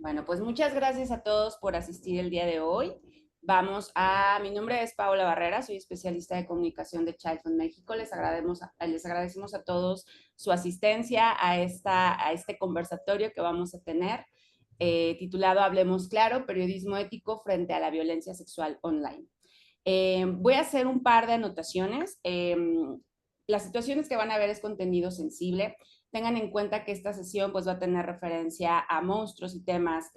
Bueno, pues muchas gracias a todos por asistir el día de hoy. Mi nombre es Paola Barrera, soy especialista de comunicación de Child Fund México. Les agradecemos a todos su asistencia a este conversatorio que vamos a tener, titulado Hablemos Claro, periodismo ético frente a la violencia sexual online. Voy a hacer un par de anotaciones. Las situaciones que van a ver es contenido sensible. Tengan en cuenta que esta sesión pues, va a tener referencia a monstruos y temas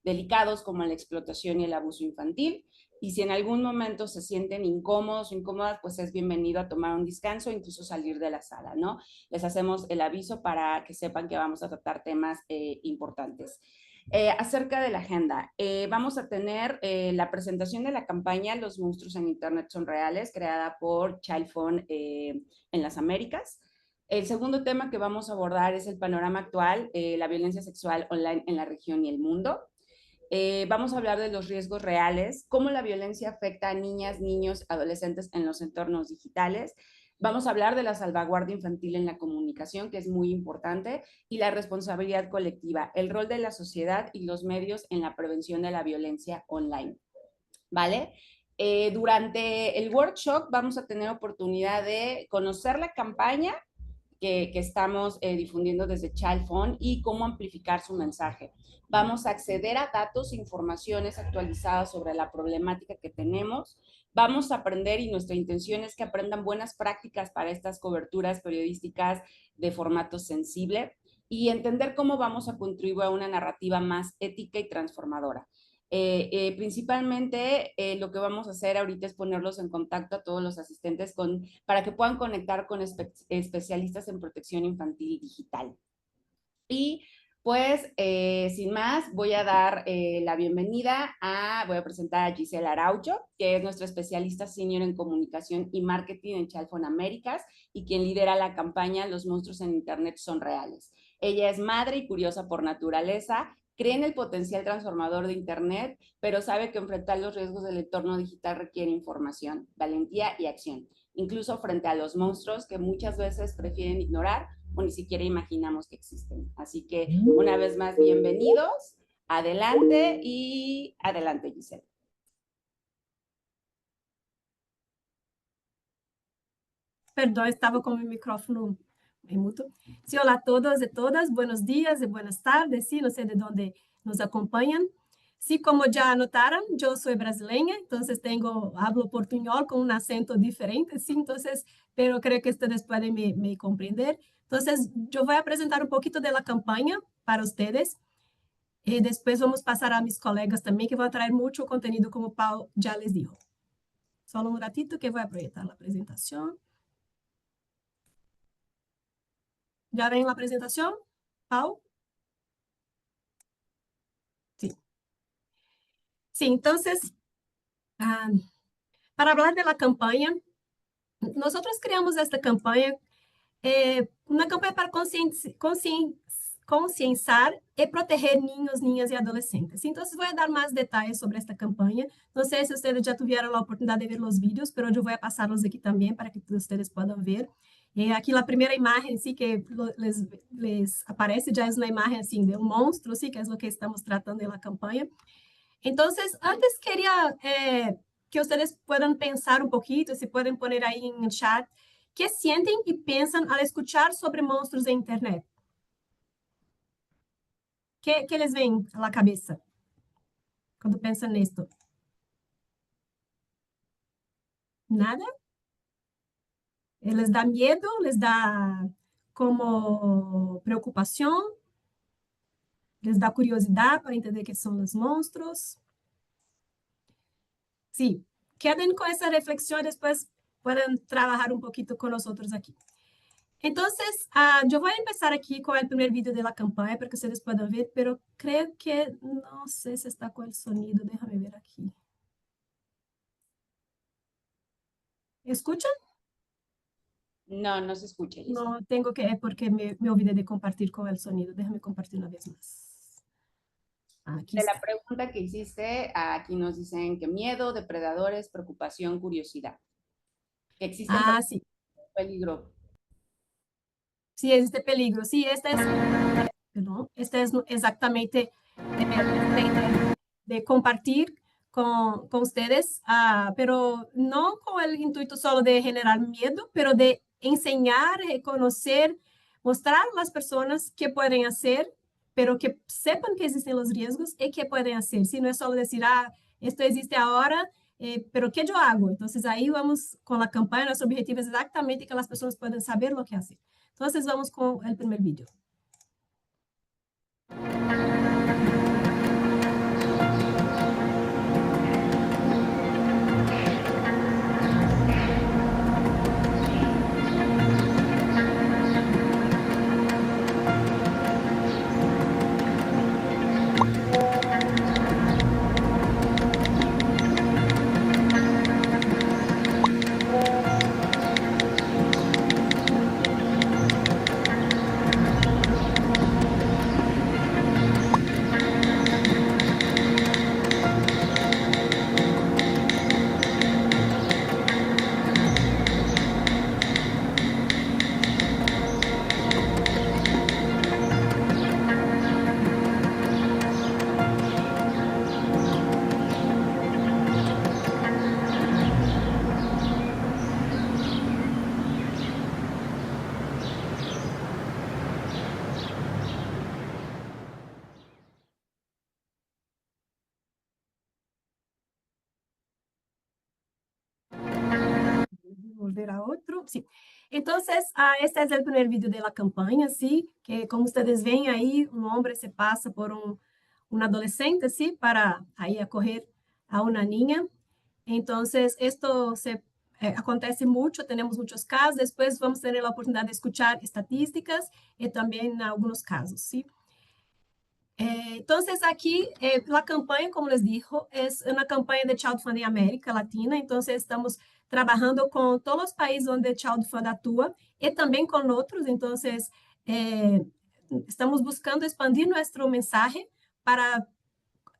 delicados como la explotación y el abuso infantil. Y si en algún momento se sienten incómodos o incómodas, pues es bienvenido a tomar un descanso e incluso salir de la sala, ¿no? Les hacemos el aviso para que sepan que vamos a tratar temas importantes. Acerca de la agenda, vamos a tener la presentación de la campaña Los monstruos en Internet son reales, creada por Child Fund en las Américas. El segundo tema que vamos a abordar es el panorama actual, la violencia sexual online en la región y el mundo. Vamos a hablar de los riesgos reales, cómo la violencia afecta a niñas, niños, adolescentes en los entornos digitales. Vamos a hablar de la salvaguardia infantil en la comunicación, que es muy importante, y la responsabilidad colectiva, el rol de la sociedad y los medios en la prevención de la violencia online. ¿Vale? Durante el workshop vamos a tener oportunidad de conocer la campaña que estamos difundiendo desde Child Fund y cómo amplificar su mensaje. Vamos a acceder a datos e informaciones actualizadas sobre la problemática que tenemos. Vamos a aprender y nuestra intención es que aprendan buenas prácticas para estas coberturas periodísticas de formato sensible y entender cómo vamos a contribuir a una narrativa más ética y transformadora. Principalmente lo que vamos a hacer ahorita es ponerlos en contacto a todos los asistentes para que puedan conectar con especialistas en protección infantil digital. Y pues, sin más, voy a dar la bienvenida voy a presentar a Gisela Araujo, que es nuestra especialista senior en comunicación y marketing en Child Fund Américas y quien lidera la campaña Los monstruos en Internet son reales. Ella es madre y curiosa por naturaleza, cree en el potencial transformador de Internet, pero sabe que enfrentar los riesgos del entorno digital requiere información, valentía y acción, incluso frente a los monstruos que muchas veces prefieren ignorar o ni siquiera imaginamos que existen. Así que una vez más, bienvenidos, adelante y adelante, Gisela. Perdão, estava com o micrófono em mudo. Sí, hola a todos y todas, buenos días y buenas tardes, sí, no sé de dónde nos acompañan. Sí, como ya notaron, yo soy brasileña, entonces hablo portuñol con un acento diferente, sí, entonces, pero creo que ustedes pueden me comprender. Entonces, yo voy a presentar un poquito de la campaña para ustedes. Y después vamos pasar a mis colegas también, que van a traer mucho contenido, como Paulo ya les dijo. Solo un ratito que voy a proyectar la presentación. ¿Ya ven la presentación, Pau? Sí. Sí, entonces, para hablar de la campaña, nosotros creamos esta campaña, una campaña para concienciar y proteger niños, niñas y adolescentes. Entonces, voy a dar más detalles sobre esta campaña. No sé si ustedes ya tuvieron la oportunidad de ver los vídeos, pero yo voy a pasarlos aquí también para que ustedes puedan ver. Aqui a primeira imagem assim, que les aparece já é uma imagem assim, de um monstro, sí, que é o que estamos tratando na campanha. Então, antes queria que vocês possam pensar um pouquinho, se podem pôr aí no chat, que sentem e pensam ao escutar sobre monstros na internet. Que les vem à cabeça quando pensam nisto? Nada? Les dá medo? Les dá como preocupação? Les dá curiosidade para entender o que são os monstros? Sim, quedem com essa reflexão e depois podem trabalhar um pouquinho com nós outros aqui. Então, eu vou começar aqui com o primeiro vídeo da campanha para que vocês possam ver, mas creio que não sei se está com o sonido. Deixa-me ver aqui. ¿Escuchan? No, no se escucha. No, tengo que, porque me olvidé de compartir con el sonido. Déjame compartir una vez más. Aquí de está. la pregunta que hiciste, aquí nos dicen que miedo, depredadores, preocupación, curiosidad. Que existen Sí. peligro. Sí, existe peligro. Sí, este es exactamente de compartir con ustedes, pero no con el intuito solo de generar miedo, pero de enseñar, reconocer, mostrar a las personas qué pueden hacer, pero que sepan que existen los riesgos y qué pueden hacer. Si no es solo decir, esto existe ahora, pero ¿qué yo hago? Entonces ahí vamos con la campaña, nuestro objetivo es exactamente que las personas puedan saber lo que hacer. Entonces vamos con el primer vídeo. Volver a otro, sí. Entonces, este es el primer vídeo de la campaña, sí, que como ustedes ven ahí, un hombre se pasa por un adolescente, sí, para ahí acoger a una niña. Entonces, esto acontece mucho, tenemos muchos casos, después vamos a tener la oportunidad de escuchar estadísticas y también algunos casos, sí. Entonces, aquí, la campanha, como les dijo, é uma campanha de crowdfunding América Latina. Então, estamos trabalhando com todos os países onde o crowdfunding atua e também com outros. Então, estamos buscando expandir nosso mensagem para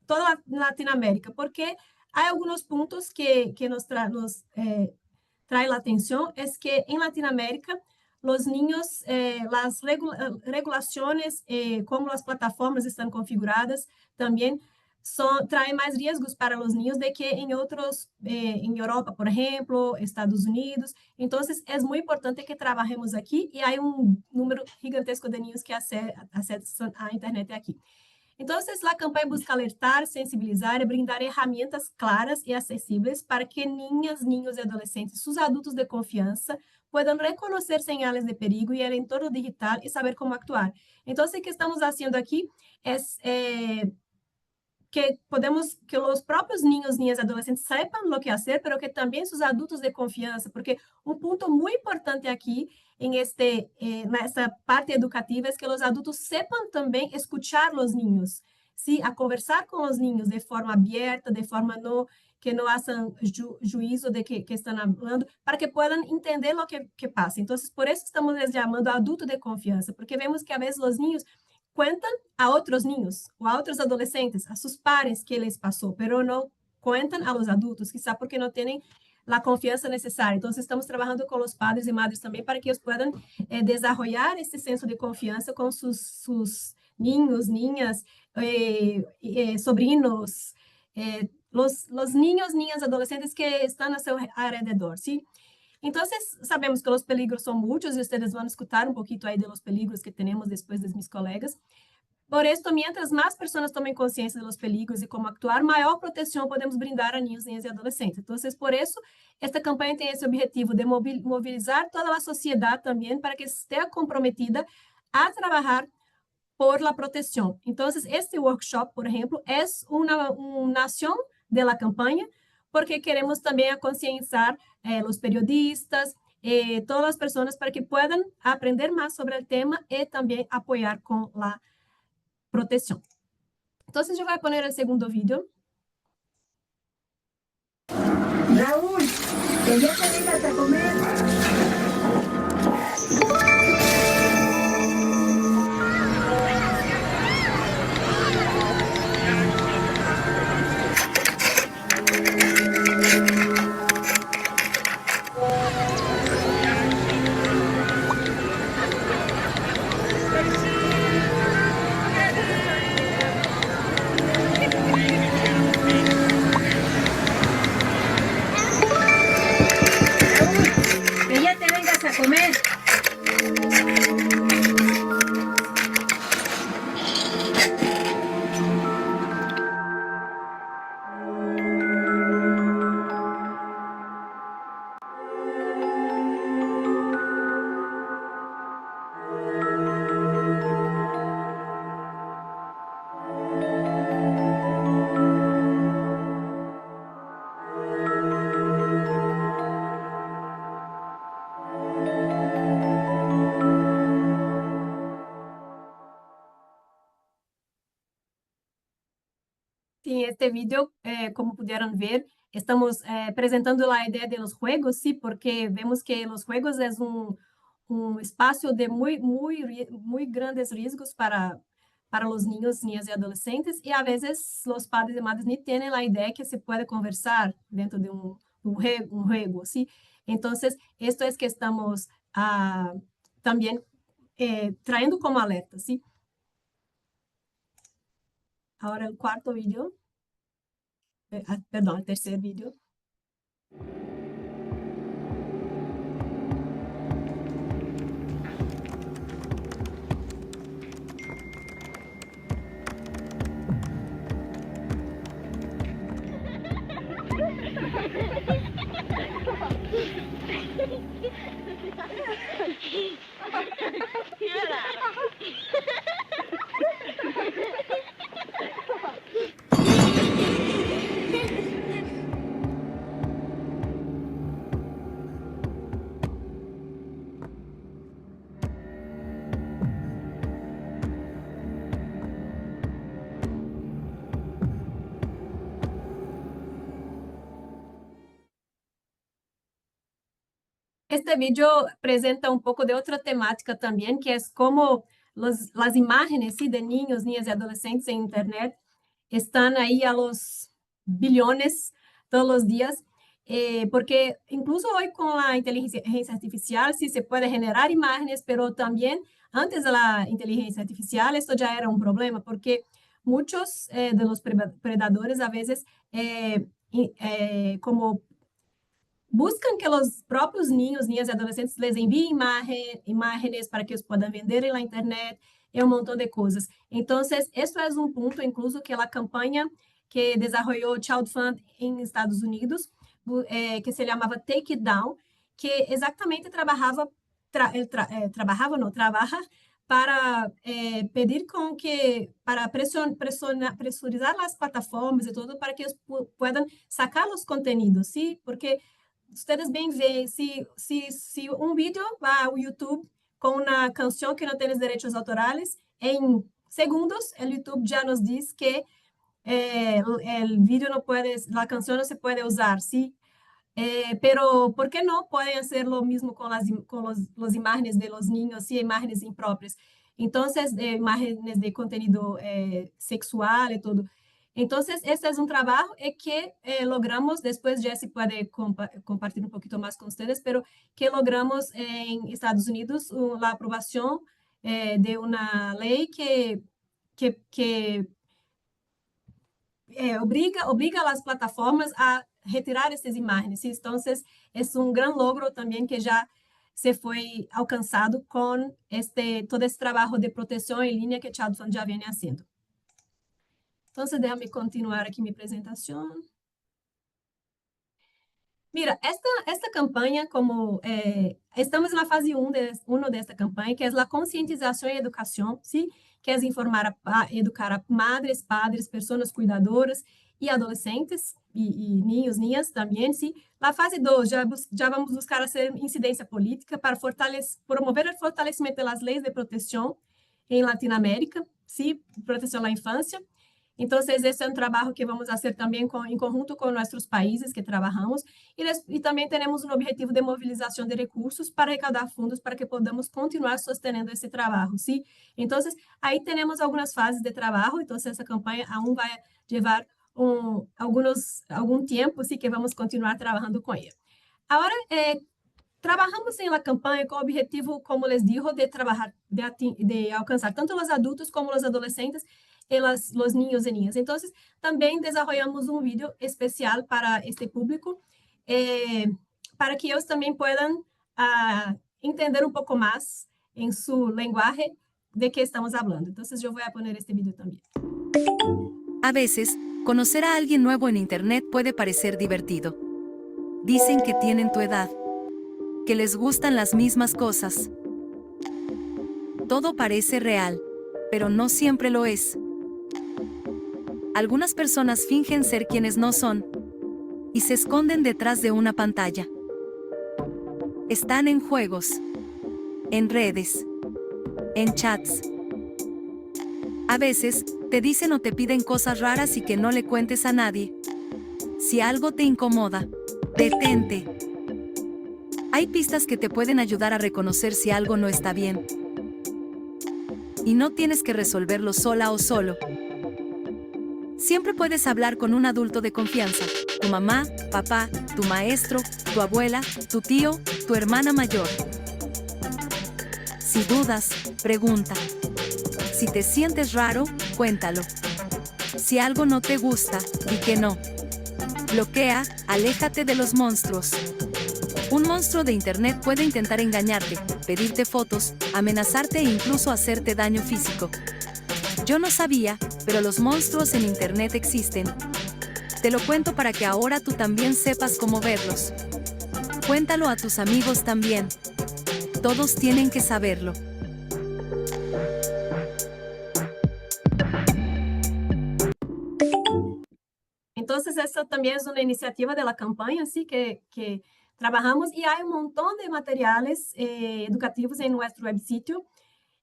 toda a Latinoamérica, porque há alguns pontos que nos trae la atención es que en Latinoamérica los niños, las regulaciones, como las plataformas están configuradas, también traen más riesgos para los niños de que en otros, en Europa, por ejemplo, Estados Unidos. Entonces, es muy importante que trabajemos aquí y hay un número gigantesco de niños que accesan a Internet aquí. Entonces, la campaña busca alertar, sensibilizar y brindar herramientas claras y accesibles para que niñas, niños y adolescentes, sus adultos de confianza, puedan reconocer señales de peligro y el entorno digital y saber cómo actuar. Entonces, ¿qué estamos haciendo aquí? Es que los propios niños, niñas y adolescentes sepan lo que hacer, pero que también sus adultos de confianza, porque un punto muy importante aquí en esta parte educativa es que los adultos sepan también escuchar los niños, ¿sí? A conversar con los niños de forma abierta, de forma que no hagan juicio de que están hablando, para que puedan entender lo que pasa. Entonces, por eso estamos les llamando adulto de confianza, porque vemos que a veces los niños cuentan a otros niños o a otros adolescentes, a sus pares que les pasó, pero no cuentan a los adultos, quizá porque no tienen la confianza necesaria. Entonces, estamos trabajando con los padres y madres también para que ellos puedan desarrollar ese senso de confianza con sus niños, niñas, sobrinos, los niños, niñas, adolescentes que están a su alrededor, ¿sí? Entonces, sabemos que los peligros son muchos y ustedes van a escuchar un poquito ahí de los peligros que tenemos después de mis colegas. Por esto, mientras más personas tomen conciencia de los peligros y cómo actuar, mayor protección podemos brindar a niños, niñas y adolescentes. Entonces, por eso, esta campaña tiene ese objetivo de movilizar toda la sociedad también para que esté comprometida a trabajar por la protección. Entonces, este workshop, por ejemplo, es una acción de la campaña, porque queremos también concienciar los periodistas, todas las personas para que puedan aprender más sobre el tema y también apoyar con la protección. Entonces, yo voy a poner el segundo vídeo. Raúl, que ya te vengas a comer. Sí, este vídeo, como pudieron ver, estamos presentando la idea de los juegos, sí, porque vemos que los juegos es un espacio de muy grandes riesgos para los niños, niñas y adolescentes, y a veces los padres y madres ni tienen la idea que se puede conversar dentro de un juego, ¿sí? Entonces, esto es que estamos también trayendo como alerta, ¿sí? Ahora el cuarto vídeo. Perdão, o terceiro vídeo. Este vídeo presenta un poco de otra temática también, que es cómo las imágenes, ¿sí?, de niños, niñas y adolescentes en Internet están ahí a los billones todos los días, porque incluso hoy con la inteligencia artificial sí se puede generar imágenes, pero también antes de la inteligencia artificial esto ya era un problema, porque muchos de los predadores a veces como buscan que los propios niños, niñas y adolescentes les envíen imágenes para que ellos puedan vender en la internet y un montón de cosas. Entonces, esto es un punto incluso que la campaña que desarrolló Child Fund en Estados Unidos, que se llamaba Take It Down, que exactamente trabaja para pedir con que, para presurizar las plataformas y todo, para que ellos puedan sacar los contenidos, ¿sí? Porque ustedes bem veem, se um vídeo vai ao YouTube com uma canção que não tem os direitos autorais, em segundos, o YouTube já nos diz que o vídeo não pode, a canção não se pode usar, ¿sí? Pero, ¿por qué no pueden hacer lo mismo con las imágenes de los niños, sí, imágenes impropias? Entonces, imágenes de contenido sexual y todo. Entonces, este es un trabajo que logramos, después Jesse puede compartir un poquito más con ustedes, pero que logramos en Estados Unidos la aprobación de una ley que obliga a las plataformas a retirar essas imagens. ¿Sí? Entonces, es un gran logro también que ya se fue alcanzado con todo esse trabalho de proteção em linha que Child Fund já vem haciendo. Entonces, déjame continuar aqui minha apresentação. Mira, esta campanha, como estamos na fase 1 desta campanha, que é a conscientização e educação, ¿sí? Que é educar a madres, padres, pessoas cuidadoras e adolescentes, e niños, niñas também, ¿sí? Na fase 2, já vamos buscar fazer incidência política para promover o fortalecimento das leis de proteção em Latinoamérica, ¿sí? Proteção à infância. Então, esse é um trabalho que vamos fazer também em conjunto com nossos países que trabalhamos, e também temos um objetivo de mobilização de recursos para arrecadar fundos para que podamos continuar sostenendo esse trabalho, sim? Então, aí temos algumas fases de trabalho, então essa campanha aún vai levar algum tempo, sim, que vamos continuar trabalhando com ela. Agora, trabalhamos em la campanha com o objetivo, como les digo, de trabalhar, de alcançar tanto os adultos como os adolescentes e os niños e niñas. Então, também desenvolvemos um vídeo especial para este público, para que eles também possam entender um pouco mais em sua linguagem de que estamos falando. Então, eu vou poner este vídeo também. A veces, conocer a alguien nuevo en Internet puede parecer divertido. Dicen que tienen tu edad, que les gustan las mismas cosas. Todo parece real, pero no siempre lo es. Algunas personas fingen ser quienes no son y se esconden detrás de una pantalla. Están en juegos, en redes, en chats. A veces, te dicen o te piden cosas raras y que no le cuentes a nadie. Si algo te incomoda, detente. Hay pistas que te pueden ayudar a reconocer si algo no está bien. Y no tienes que resolverlo sola o solo. Siempre puedes hablar con un adulto de confianza, tu mamá, papá, tu maestro, tu abuela, tu tío, tu hermana mayor. Si dudas, pregunta. Si te sientes raro, cuéntalo. Si algo no te gusta, di que no. Bloquea, aléjate de los monstruos. Un monstruo de internet puede intentar engañarte, pedirte fotos, amenazarte e incluso hacerte daño físico. Yo no sabía, pero los monstruos en internet existen. Te lo cuento para que ahora tú también sepas cómo verlos. Cuéntalo a tus amigos también. Todos tienen que saberlo. Entonces, esta también es una iniciativa de la campaña, sí, que trabajamos y hay un montón de materiales educativos en nuestro websitio,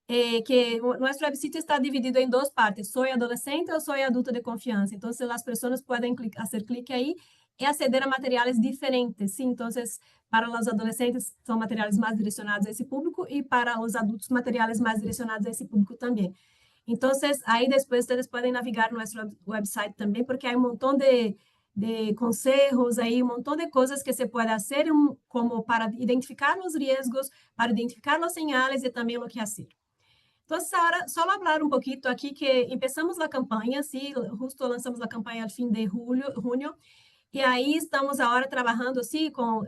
que nuestro websitio está dividido en dos partes, soy adolescente o soy adulto de confianza. Entonces, las personas pueden hacer clic ahí y acceder a materiales diferentes, ¿sí? Entonces, para los adolescentes son materiales más direccionados a ese público y para los adultos materiales más direccionados a ese público también. Entonces, ahí después ustedes pueden navegar nuestro website también, porque hay un montón de consejos ahí, un montón de cosas que se puede hacer como para identificar los riesgos, para identificar las señales y también lo que hacer. Entonces, ahora, solo hablar un poquito aquí que empezamos la campaña, sí, justo lanzamos la campaña al fin de junio, y aí estamos agora trabalhando sim com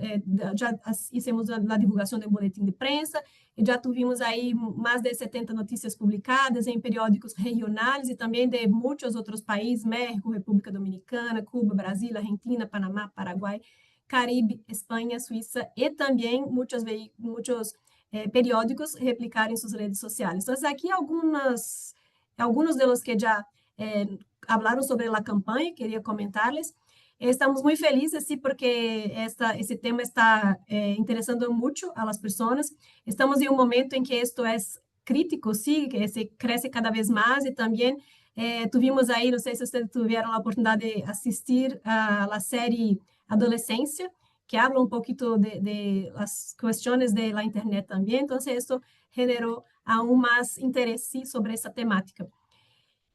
já fizemos a divulgação do boletim de prensa e já tivemos aí mais de 70 notícias publicadas em periódicos regionais e também de muitos outros países, México, República Dominicana, Cuba, Brasil, Argentina, Panamá, Paraguai, Caribe, Espanha, Suíça e também muitos periódicos replicaram em suas redes sociais. Então, aqui alguns de los que já falaram sobre a campanha, queria comentar-les. Estamos muy felices, sí, porque ese tema está interesando mucho a las personas. Estamos en un momento en que esto es crítico, sí, que se crece cada vez más y también tuvimos ahí, no sé si ustedes tuvieron la oportunidad de asistir a la serie Adolescencia, que habla un poquito de las cuestiones de la internet también. Entonces, esto generó aún más interés, sí, sobre esa temática.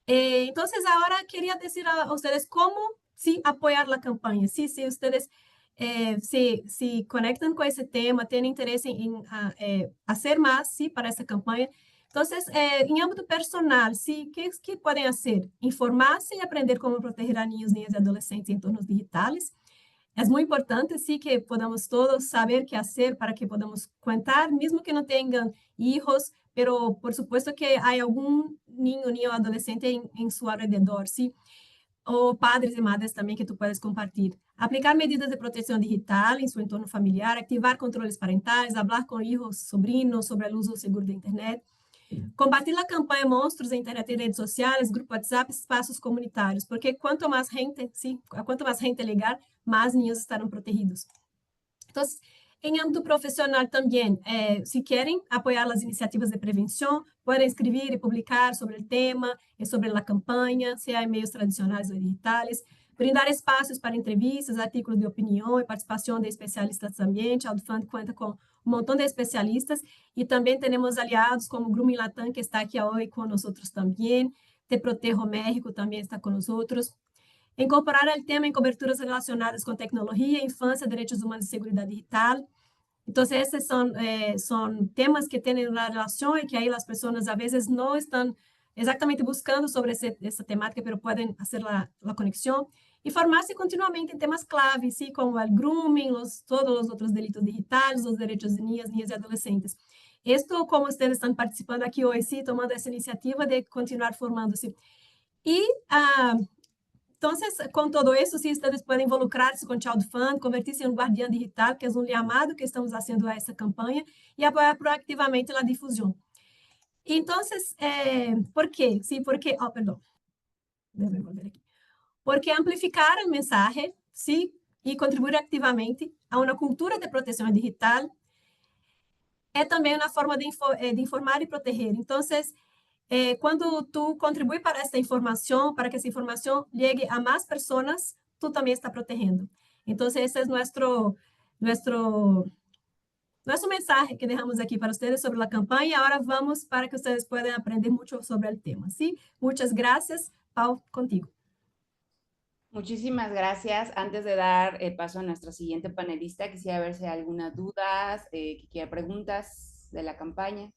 Entonces, ahora quería decir a ustedes cómo sí apoyar la campaña. Sí, si ustedes se conectan con ese tema, tienen interés en hacer más, sí, para esa campaña. Entonces, en ámbito personal, sí, ¿qué pueden hacer? Informarse y aprender cómo proteger a niños, niñas y adolescentes en entornos digitales. Es muy importante, sí, que podamos todos saber qué hacer para que podamos contar, mismo que no tengan hijos, pero por supuesto que hay algún niño o adolescente en su alrededor, sí, o padres y madres también que tú puedes compartir. Aplicar medidas de protección digital en su entorno familiar, activar controles parentales, hablar con hijos, sobrinos sobre el uso seguro de Internet, combatir la campaña Monstruos de Internet y redes sociales, grupo WhatsApp, espacios comunitarios, porque cuanto más gente, sí, a cuanto más gente ligar, más niños estarán protegidos. Entonces, en ámbito profesional también, si quieren apoyar las iniciativas de prevención, pueden escribir y publicar sobre el tema y sobre la campaña, sea en medios tradicionales o digitales, brindar espacios para entrevistas, artículos de opinión y participación de especialistas también. ChildFund cuenta con un montón de especialistas y también tenemos aliados como Grooming Latam, que está aquí hoy con nosotros también. Te Protejo México también está con nosotros. Incorporar el tema en coberturas relacionadas con tecnología, infancia, derechos humanos y seguridad digital. Entonces, estos son temas que tienen una relación y que ahí las personas a veces no están exactamente buscando sobre esa temática, pero pueden hacer la conexión. Y formarse continuamente en temas clave, ¿sí? Como el grooming, todos los otros delitos digitales, los derechos de niñas y adolescentes. Esto, como ustedes están participando aquí hoy, sí, tomando esa iniciativa de continuar formándose. Y entonces, con todo eso, sí, ustedes pueden involucrarse con ChildFund, convertirse en un guardián digital, que es un llamado que estamos haciendo a esta campaña, y apoyar proactivamente la difusión. Entonces, ¿por qué? Sí, porque, perdón, déjame volver aquí. Porque amplificar el mensaje, sí, y contribuir activamente a una cultura de protección digital es también una forma de informar y proteger. Entonces, Cuando tú contribuyes para esta información, para que esa información llegue a más personas, tú también estás protegiendo. Entonces, ese es nuestro mensaje que dejamos aquí para ustedes sobre la campaña. Ahora vamos para que ustedes puedan aprender mucho sobre el tema, ¿sí? Muchas gracias. Pau, contigo. Muchísimas gracias. Antes de dar paso a nuestra siguiente panelista, quisiera ver si hay algunas dudas, que quiera preguntas de la campaña.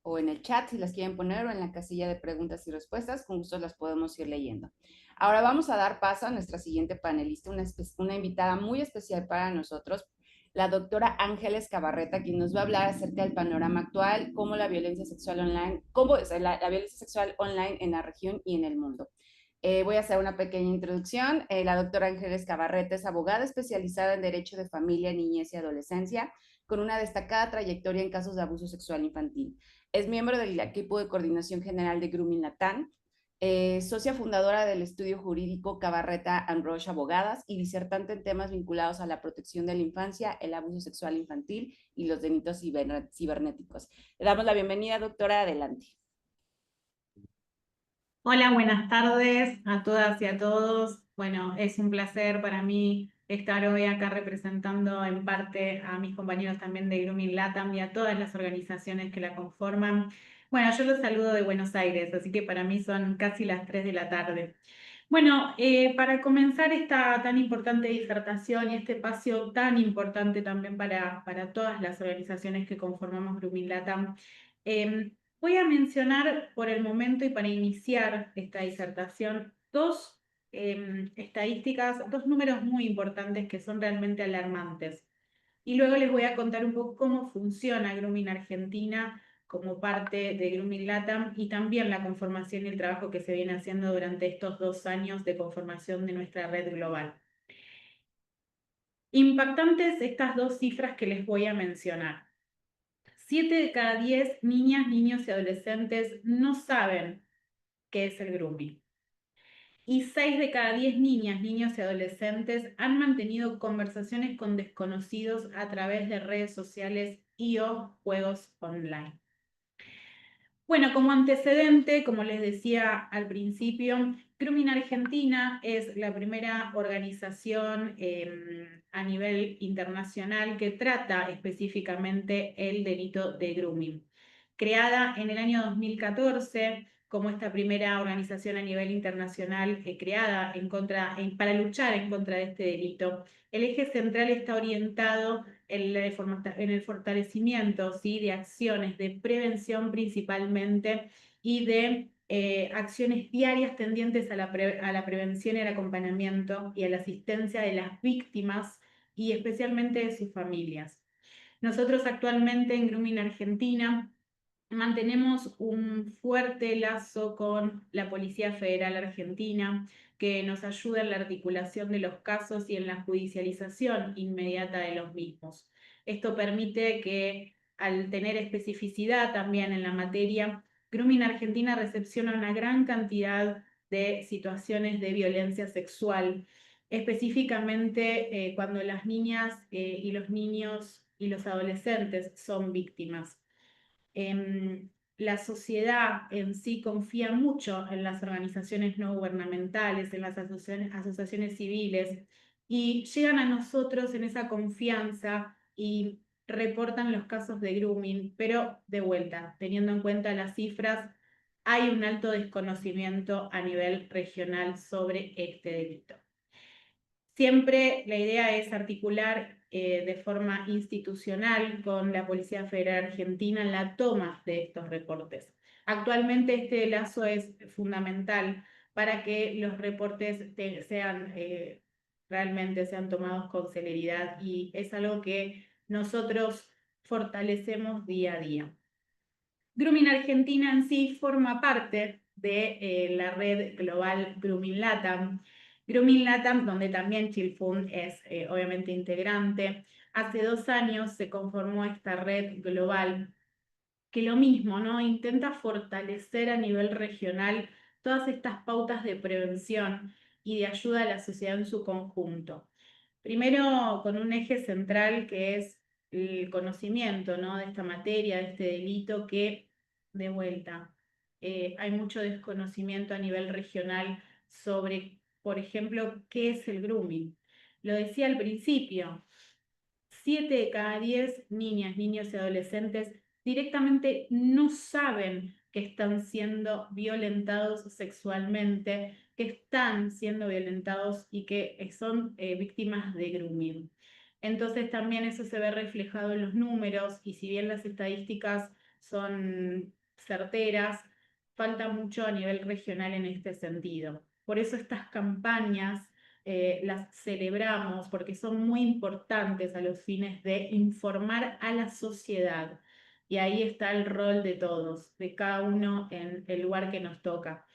O en el chat si las quieren poner o en la casilla de preguntas y respuestas, con gusto las podemos ir leyendo. Ahora vamos a dar paso a nuestra siguiente panelista, una invitada muy especial para nosotros, la doctora Ángeles Cabarreta, quien nos va a hablar acerca del panorama actual, cómo la violencia sexual online, cómo es la violencia sexual online en la región y en el mundo. Voy a hacer una pequeña introducción. La doctora Ángeles Cabarreta es abogada especializada en Derecho de Familia, Niñez y Adolescencia, con una destacada trayectoria en casos de abuso sexual infantil. Es miembro del equipo de coordinación general de Grooming Latam, socia fundadora del estudio jurídico Cabarreta and Roche Abogadas y disertante en temas vinculados a la protección de la infancia, el abuso sexual infantil y los delitos cibernéticos. Le damos la bienvenida, doctora, adelante. Hola, buenas tardes a todas y a todos. Bueno, es un placer para mí estar hoy acá representando en parte a mis compañeros también de Grooming Latam y a todas las organizaciones que la conforman. Bueno, yo los saludo de Buenos Aires, así que para mí son casi las 3 de la tarde. Bueno, para comenzar esta tan importante disertación y este espacio tan importante también para todas las organizaciones que conformamos Grooming Latam, voy a mencionar por el momento y para iniciar esta disertación dos estadísticas, dos números muy importantes que son realmente alarmantes. Y luego les voy a contar un poco cómo funciona Grooming Argentina como parte de Grooming Latam y también la conformación y el trabajo que se viene haciendo durante estos 2 años de conformación de nuestra red global. Impactantes estas dos cifras que les voy a mencionar. 7 de cada 10 niñas, niños y adolescentes no saben qué es el grooming. Y 6 de cada 10 niñas, niños y adolescentes han mantenido conversaciones con desconocidos a través de redes sociales y/o juegos online. Bueno, como antecedente, como les decía al principio, Grooming Argentina es la primera organización a nivel internacional que trata específicamente el delito de grooming. Creada en el año 2014 como esta primera organización a nivel internacional creada para luchar en contra de este delito, el eje central está orientado en el fortalecimiento, ¿sí?, de acciones de prevención principalmente y de acciones diarias tendientes a la prevención y al acompañamiento y a la asistencia de las víctimas y especialmente de sus familias. Nosotros actualmente en Grooming Argentina mantenemos un fuerte lazo con la Policía Federal Argentina, que nos ayuda en la articulación de los casos y en la judicialización inmediata de los mismos. Esto permite que, al tener especificidad también en la materia, Grooming Argentina recepciona una gran cantidad de situaciones de violencia sexual, específicamente cuando las niñas y los niños y los adolescentes son víctimas. La sociedad en sí confía mucho en las organizaciones no gubernamentales, en las asociaciones civiles, y llegan a nosotros en esa confianza y reportan los casos de grooming, pero de vuelta, teniendo en cuenta las cifras, hay un alto desconocimiento a nivel regional sobre este delito. Siempre la idea es articular de forma institucional con la Policía Federal Argentina en la toma de estos reportes. Actualmente este lazo es fundamental para que los reportes realmente sean tomados con celeridad y es algo que nosotros fortalecemos día a día. Grooming Argentina en sí forma parte de la red global Grooming Latam. Grooming Latam, donde también Chilfund es obviamente integrante. Hace 2 años se conformó esta red global que lo mismo, ¿no? Intenta fortalecer a nivel regional todas estas pautas de prevención y de ayuda a la sociedad en su conjunto. Primero con un eje central que es el conocimiento, ¿no?, de esta materia, de este delito que, de vuelta, hay mucho desconocimiento a nivel regional sobre, por ejemplo, qué es el grooming. Lo decía al principio, 7 de cada 10 niñas, niños y adolescentes directamente no saben que están siendo violentados sexualmente, que están siendo violentados y que son víctimas de grooming. Entonces también eso se ve reflejado en los números, y si bien las estadísticas son certeras, falta mucho a nivel regional en este sentido. Por eso estas campañas las celebramos, porque son muy importantes a los fines de informar a la sociedad. Y ahí está el rol de todos, de cada uno en el lugar que nos toca.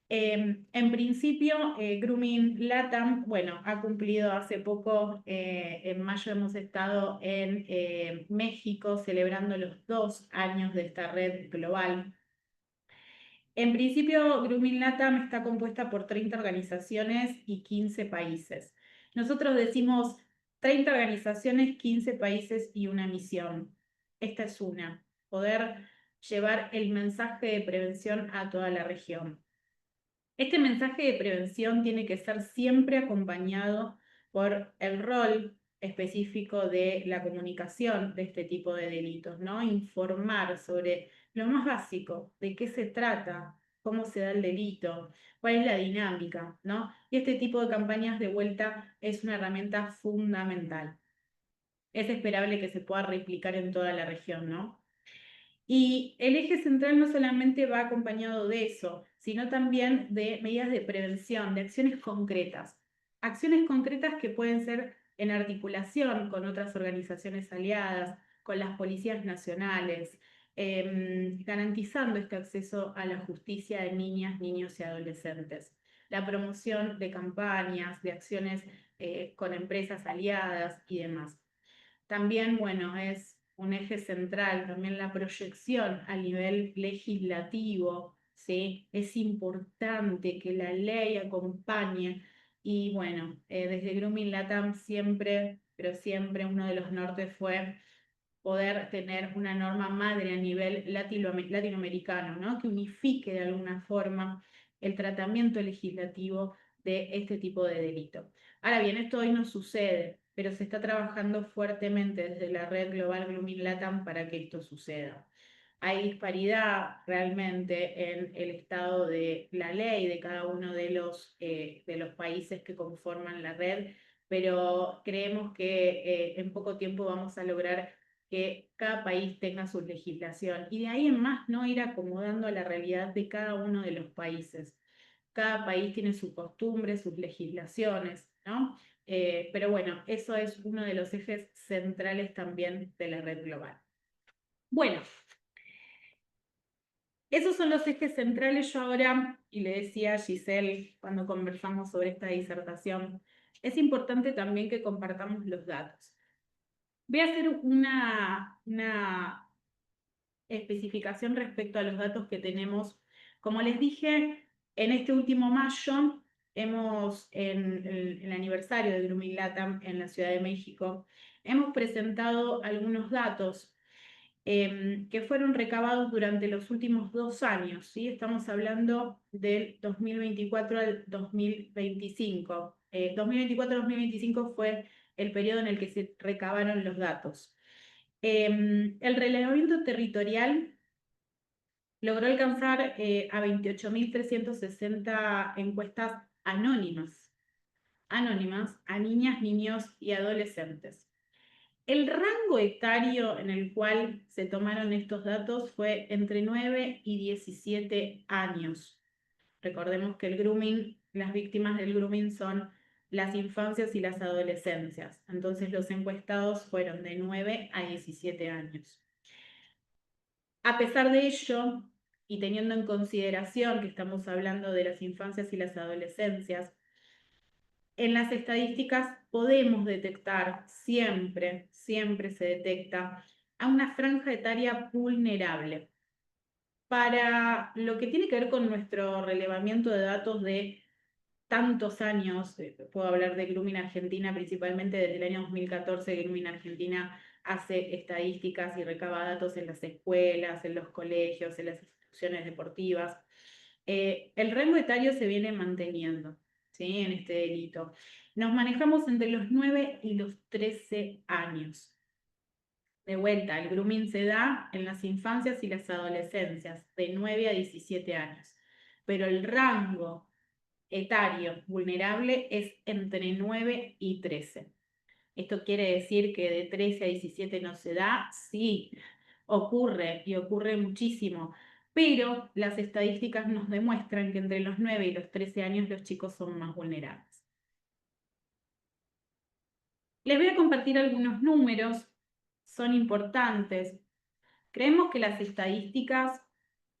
En principio, Grooming LATAM, bueno, ha cumplido hace poco, en mayo hemos estado en México celebrando los 2 años de esta red global. En principio, Grooming LATAM está compuesta por 30 organizaciones y 15 países. Nosotros decimos 30 organizaciones, 15 países y una misión. Esta es una, poder llevar el mensaje de prevención a toda la región. Este mensaje de prevención tiene que ser siempre acompañado por el rol específico de la comunicación de este tipo de delitos, ¿no? Informar sobre lo más básico, de qué se trata, cómo se da el delito, cuál es la dinámica, ¿no? Y este tipo de campañas de vuelta es una herramienta fundamental. Es esperable que se pueda replicar en toda la región, ¿no? Y el eje central no solamente va acompañado de eso, sino también de medidas de prevención, de acciones concretas. Acciones concretas que pueden ser en articulación con otras organizaciones aliadas, con las policías nacionales, garantizando este acceso a la justicia de niñas, niños y adolescentes. La promoción de campañas, de acciones con empresas aliadas y demás. También, bueno, es un eje central, también la proyección a nivel legislativo, ¿sí? Es importante que la ley acompañe, y bueno, desde Grooming LATAM siempre, pero siempre uno de los nortes fue poder tener una norma madre a nivel latinoamericano, ¿no?, que unifique de alguna forma el tratamiento legislativo de este tipo de delito. Ahora bien, esto hoy no sucede, pero se está trabajando fuertemente desde la red global Grooming LATAM para que esto suceda. Hay disparidad realmente en el estado de la ley de cada uno de los países que conforman la red, pero creemos que en poco tiempo vamos a lograr que cada país tenga su legislación, y de ahí en más no ir acomodando a la realidad de cada uno de los países. Cada país tiene sus costumbres, sus legislaciones, ¿no? Pero bueno, eso es uno de los ejes centrales también de la red global. Bueno, esos son los ejes centrales. Yo ahora, y le decía a Giselle cuando conversamos sobre esta disertación, es importante también que compartamos los datos. Voy a hacer una especificación respecto a los datos que tenemos. Como les dije, en este último mayo, en el aniversario de Grooming LATAM en la Ciudad de México, hemos presentado algunos datos que fueron recabados durante los últimos 2 años, ¿sí? Estamos hablando del 2024 al 2025. 2024-2025 fue el periodo en el que se recabaron los datos. El relevamiento territorial logró alcanzar a 28.360 encuestas anónimas a niñas, niños y adolescentes. El rango etario en el cual se tomaron estos datos fue entre 9 y 17 años. Recordemos que el grooming, las víctimas del grooming son las infancias y las adolescencias. Entonces los encuestados fueron de 9 a 17 años. A pesar de ello, y teniendo en consideración que estamos hablando de las infancias y las adolescencias, en las estadísticas podemos detectar, siempre se detecta, a una franja etaria vulnerable. Para lo que tiene que ver con nuestro relevamiento de datos de tantos años, puedo hablar de Grooming Argentina principalmente desde el año 2014, Grooming Argentina hace estadísticas y recaba datos en las escuelas, en los colegios, en las instituciones deportivas. El rango etario se viene manteniendo, ¿sí? En este delito. Nos manejamos entre los 9 y los 13 años. De vuelta, el grooming se da en las infancias y las adolescencias, de 9 a 17 años. Pero el rango etario vulnerable es entre 9 y 13. ¿Esto quiere decir que de 13 a 17 no se da? Sí, ocurre y ocurre muchísimo, pero las estadísticas nos demuestran que entre los 9 y los 13 años los chicos son más vulnerables. Les voy a compartir algunos números, son importantes. Creemos que las estadísticas,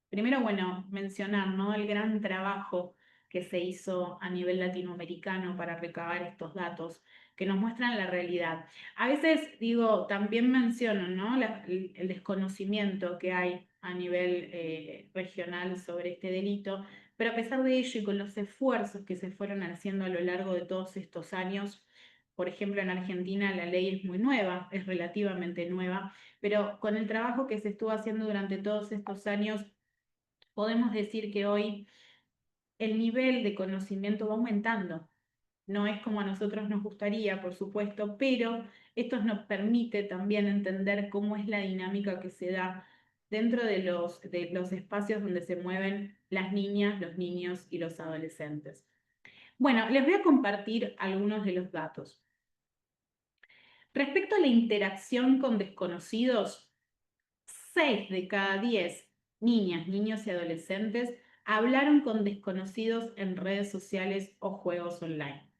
primero, bueno, mencionar, ¿no?, el gran trabajo que se hizo a nivel latinoamericano para recabar estos datos que nos muestran la realidad. A veces, digo, también menciono, ¿no?, el desconocimiento que hay a nivel regional sobre este delito, pero a pesar de ello y con los esfuerzos que se fueron haciendo a lo largo de todos estos años, por ejemplo, en Argentina la ley es muy nueva, es relativamente nueva, pero con el trabajo que se estuvo haciendo durante todos estos años, podemos decir que hoy el nivel de conocimiento va aumentando. No es como a nosotros nos gustaría, por supuesto, pero esto nos permite también entender cómo es la dinámica que se da dentro de los espacios donde se mueven las niñas, los niños y los adolescentes. Bueno, les voy a compartir algunos de los datos. Respecto a la interacción con desconocidos, 6 de cada 10 niñas, niños y adolescentes hablaron con desconocidos en redes sociales o juegos online.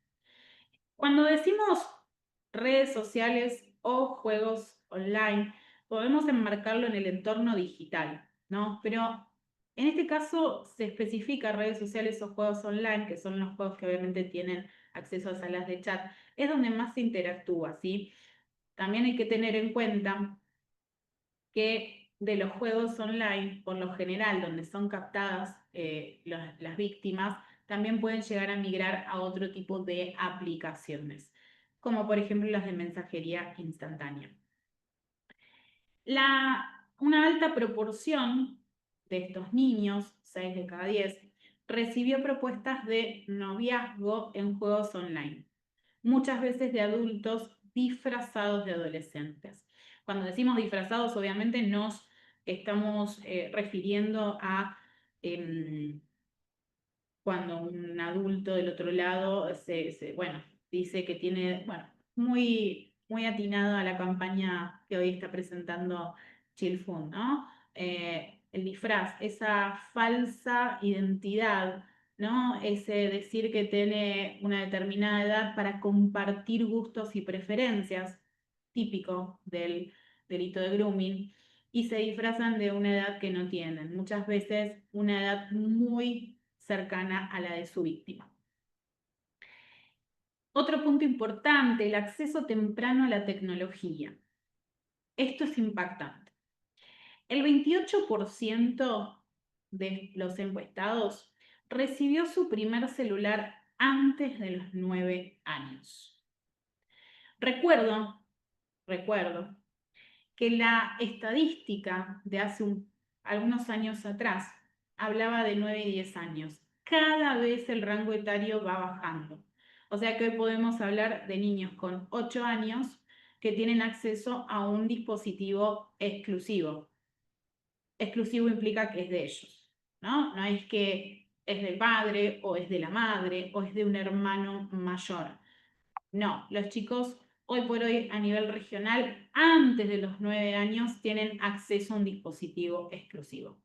Cuando decimos redes sociales o juegos online, podemos enmarcarlo en el entorno digital, ¿no? Pero en este caso se especifica redes sociales o juegos online, que son los juegos que obviamente tienen acceso a salas de chat, es donde más se interactúa, ¿sí? También hay que tener en cuenta que de los juegos online, por lo general, donde son captadas las víctimas, también pueden llegar a migrar a otro tipo de aplicaciones, como por ejemplo las de mensajería instantánea. Una alta proporción de estos niños, 6 de cada 10, recibió propuestas de noviazgo en juegos online, muchas veces de adultos disfrazados de adolescentes. Cuando decimos disfrazados, obviamente nos estamos refiriendo a cuando un adulto del otro lado bueno, dice que tiene, bueno, muy atinado a la campaña que hoy está presentando Chilfun, ¿no? El disfraz, esa falsa identidad, ¿no? Ese decir que tiene una determinada edad para compartir gustos y preferencias, típico del delito de grooming, y se disfrazan de una edad que no tienen, muchas veces una edad muy cercana a la de su víctima. Otro punto importante, el acceso temprano a la tecnología. Esto es impactante. El 28% de los encuestados recibió su primer celular antes de los 9 años. Recuerdo que la estadística de hace algunos años atrás hablaba de 9 y 10 años. Cada vez el rango etario va bajando. O sea que hoy podemos hablar de niños con 8 años que tienen acceso a un dispositivo exclusivo. Exclusivo implica que es de ellos, ¿no? No es que es del padre o es de la madre o es de un hermano mayor. No, los chicos hoy por hoy a nivel regional, antes de los 9 años, tienen acceso a un dispositivo exclusivo.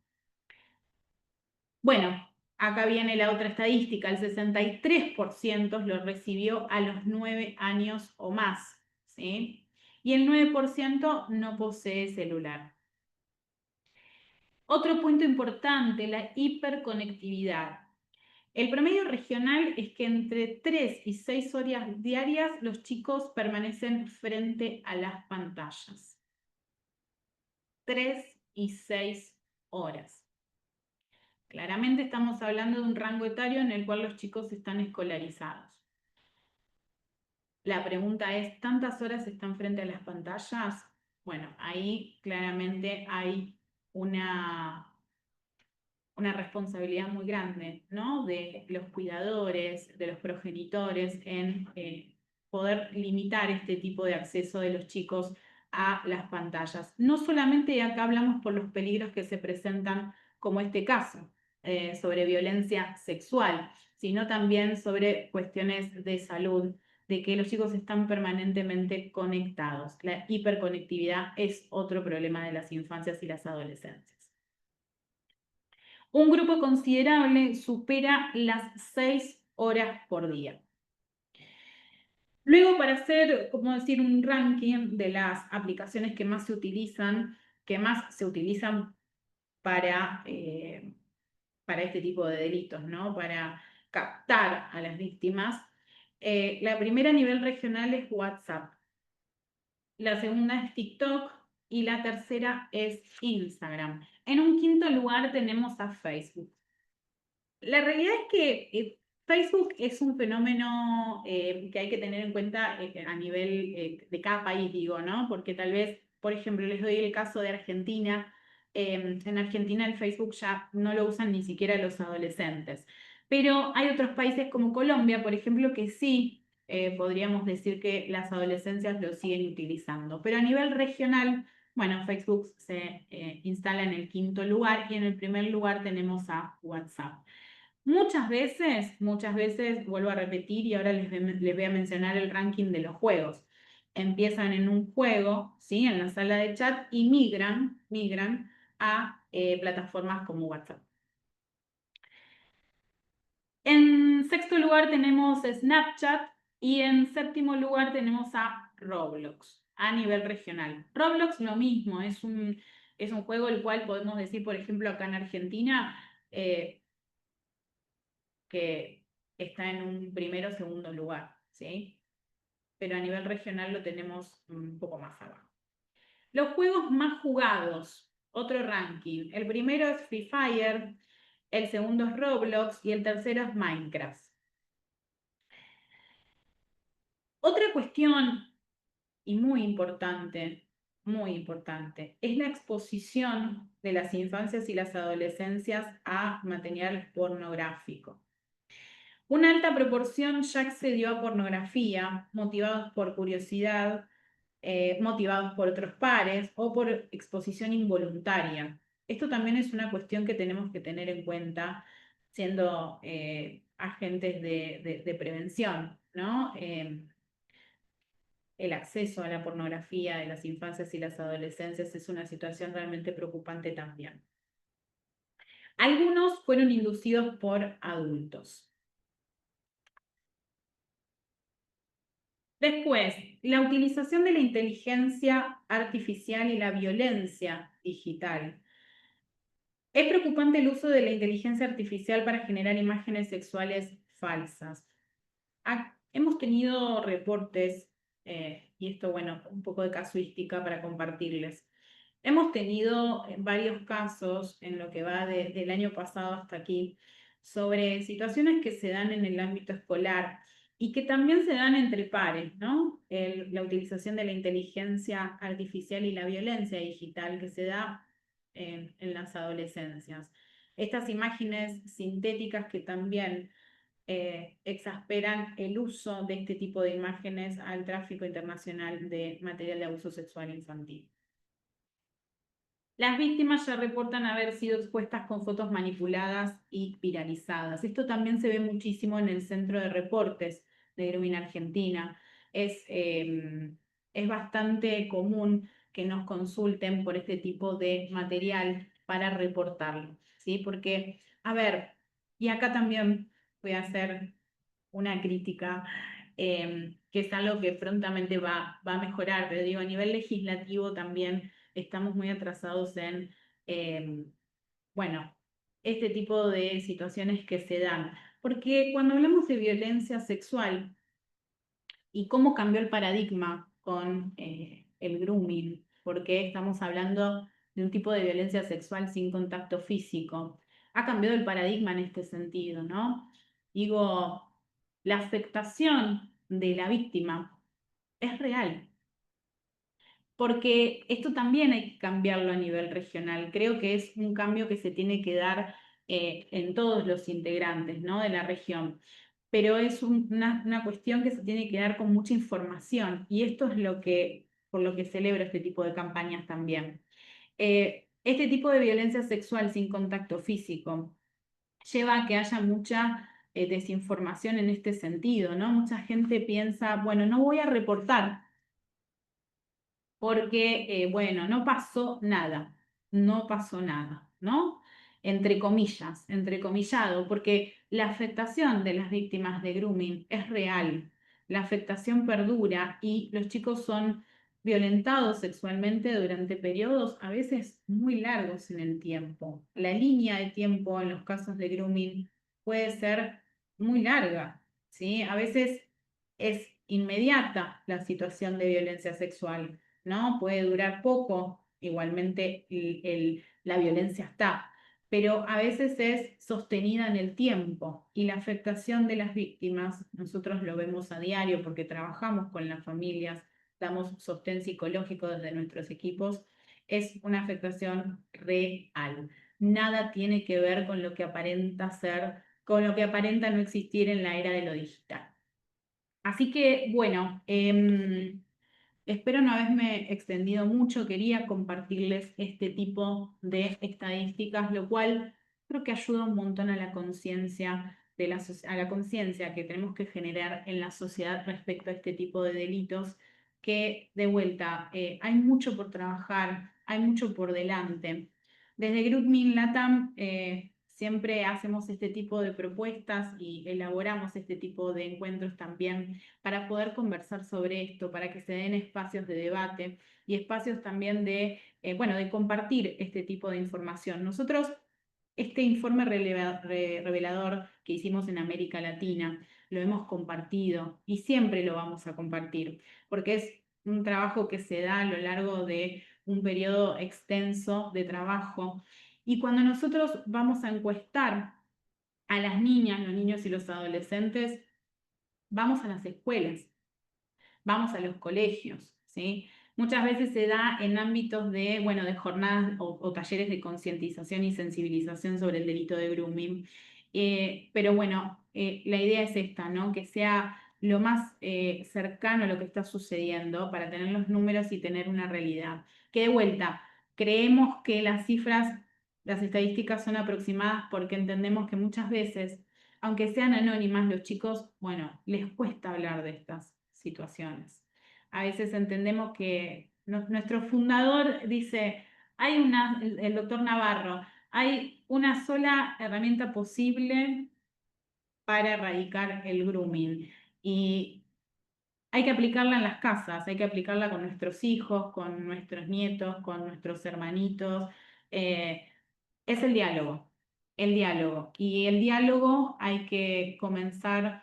Bueno, acá viene la otra estadística, el 63% lo recibió a los 9 años o más, ¿sí? Y el 9% no posee celular. Otro punto importante, la hiperconectividad. El promedio regional es que entre 3 y 6 horas diarias los chicos permanecen frente a las pantallas. 3 y 6 horas. Claramente estamos hablando de un rango etario en el cual los chicos están escolarizados. La pregunta es, ¿tantas horas están frente a las pantallas? Bueno, ahí claramente hay una responsabilidad muy grande, ¿no? De los cuidadores, de los progenitores en poder limitar este tipo de acceso de los chicos a las pantallas. No solamente acá hablamos por los peligros que se presentan, como este caso, sobre violencia sexual, sino también sobre cuestiones de salud, de que los chicos están permanentemente conectados. La hiperconectividad es otro problema de las infancias y las adolescencias. Un grupo considerable supera las 6 horas por día. Luego, para hacer, como decir, un ranking de las aplicaciones que más se utilizan para este tipo de delitos, ¿no? Para captar a las víctimas. La primera a nivel regional es WhatsApp. La segunda es TikTok y la tercera es Instagram. En un quinto lugar tenemos a Facebook. La realidad es que Facebook es un fenómeno que hay que tener en cuenta a nivel de cada país, digo, ¿no? Porque tal vez, por ejemplo, les doy el caso de Argentina. En Argentina el Facebook ya no lo usan ni siquiera los adolescentes. Pero hay otros países como Colombia, por ejemplo, que sí podríamos decir que las adolescencias lo siguen utilizando. Pero a nivel regional, bueno, Facebook se instala en el quinto lugar y en el primer lugar tenemos a WhatsApp. Muchas veces, vuelvo a repetir y ahora les voy a mencionar el ranking de los juegos. Empiezan en un juego, ¿sí? En la sala de chat y migran a plataformas como WhatsApp. En sexto lugar tenemos Snapchat y en séptimo lugar tenemos a Roblox a nivel regional. Roblox lo mismo, es un juego el cual podemos decir, por ejemplo, acá en Argentina, que está en un primero o segundo lugar, ¿sí? Pero a nivel regional lo tenemos un poco más abajo. Los juegos más jugados, otro ranking. El primero es Free Fire, el segundo es Roblox y el tercero es Minecraft. Otra cuestión, y muy importante, es la exposición de las infancias y las adolescencias a material pornográfico. Una alta proporción ya accedió a pornografía, motivados por curiosidad, motivados por otros pares o por exposición involuntaria. Esto también es una cuestión que tenemos que tener en cuenta siendo agentes de prevención, ¿no? El acceso a la pornografía de las infancias y las adolescencias es una situación realmente preocupante también. Algunos fueron inducidos por adultos. Después, la utilización de la inteligencia artificial y la violencia digital. Es preocupante el uso de la inteligencia artificial para generar imágenes sexuales falsas. Hemos tenido reportes, y esto, bueno, un poco de casuística para compartirles. Hemos tenido varios casos en lo que va del año pasado hasta aquí sobre situaciones que se dan en el ámbito escolar y que también se dan entre pares, ¿no? La utilización de la inteligencia artificial y la violencia digital que se da en las adolescencias. Estas imágenes sintéticas que también exasperan el uso de este tipo de imágenes al tráfico internacional de material de abuso sexual infantil. Las víctimas ya reportan haber sido expuestas con fotos manipuladas y viralizadas. Esto también se ve muchísimo en el centro de reportes de Grooming Argentina. Es bastante común que nos consulten por este tipo de material para reportarlo, ¿sí? Porque, a ver, y acá también voy a hacer una crítica, que es algo que prontamente va a mejorar, pero digo, a nivel legislativo también estamos muy atrasados en, bueno, este tipo de situaciones que se dan. Porque cuando hablamos de violencia sexual y cómo cambió el paradigma con el grooming, porque estamos hablando de un tipo de violencia sexual sin contacto físico. ha cambiado el paradigma en este sentido, ¿no? Digo, la afectación de la víctima es real, porque esto también hay que cambiarlo a nivel regional. Creo que es un cambio que se tiene que dar en todos los integrantes, ¿no?, de la región. Pero es una cuestión que se tiene que dar con mucha información, y esto es por lo que celebro este tipo de campañas también. Este tipo de violencia sexual sin contacto físico lleva a que haya mucha desinformación en este sentido, ¿no? Mucha gente piensa, bueno, no voy a reportar porque, bueno, no pasó nada, no pasó nada, ¿no? Entre comillas, entrecomillado, porque la afectación de las víctimas de grooming es real, la afectación perdura y los chicos son violentados sexualmente durante periodos a veces muy largos en el tiempo. La línea de tiempo en los casos de grooming puede ser muy larga, ¿sí? A veces es inmediata la situación de violencia sexual, ¿no? Puede durar poco, igualmente la violencia está, pero a veces es sostenida en el tiempo y la afectación de las víctimas, nosotros lo vemos a diario porque trabajamos con las familias, damos sostén psicológico desde nuestros equipos, es una afectación real. Nada tiene que ver con lo que aparenta ser, con lo que aparenta no existir en la era de lo digital. Así que, bueno, espero no haberme extendido mucho, quería compartirles este tipo de estadísticas, lo cual creo que ayuda un montón a la conciencia a la conciencia que tenemos que generar en la sociedad respecto a este tipo de delitos, que de vuelta hay mucho por trabajar, hay mucho por delante. Desde GroupMe Latam siempre hacemos este tipo de propuestas y elaboramos este tipo de encuentros también para poder conversar sobre esto, para que se den espacios de debate y espacios también bueno, de compartir este tipo de información. Nosotros, este informe revelador que hicimos en América Latina, lo hemos compartido y siempre lo vamos a compartir, porque es un trabajo que se da a lo largo de un periodo extenso de trabajo. Y cuando nosotros vamos a encuestar a las niñas, los niños y los adolescentes, vamos a las escuelas, vamos a los colegios, ¿sí? Muchas veces se da en ámbitos de, bueno, de jornadas o talleres de concientización y sensibilización sobre el delito de grooming. Pero bueno, la idea es esta, ¿no? Que sea lo más cercano a lo que está sucediendo para tener los números y tener una realidad. Que de vuelta, creemos que las cifras, las estadísticas son aproximadas porque entendemos que muchas veces, aunque sean anónimas, los chicos, bueno, les cuesta hablar de estas situaciones. A veces entendemos que nuestro fundador dice, el doctor Navarro, hay una sola herramienta posible para erradicar el grooming y hay que aplicarla en las casas, hay que aplicarla con nuestros hijos, con nuestros nietos, con nuestros hermanitos. Es el diálogo, el diálogo. Y el diálogo hay que comenzar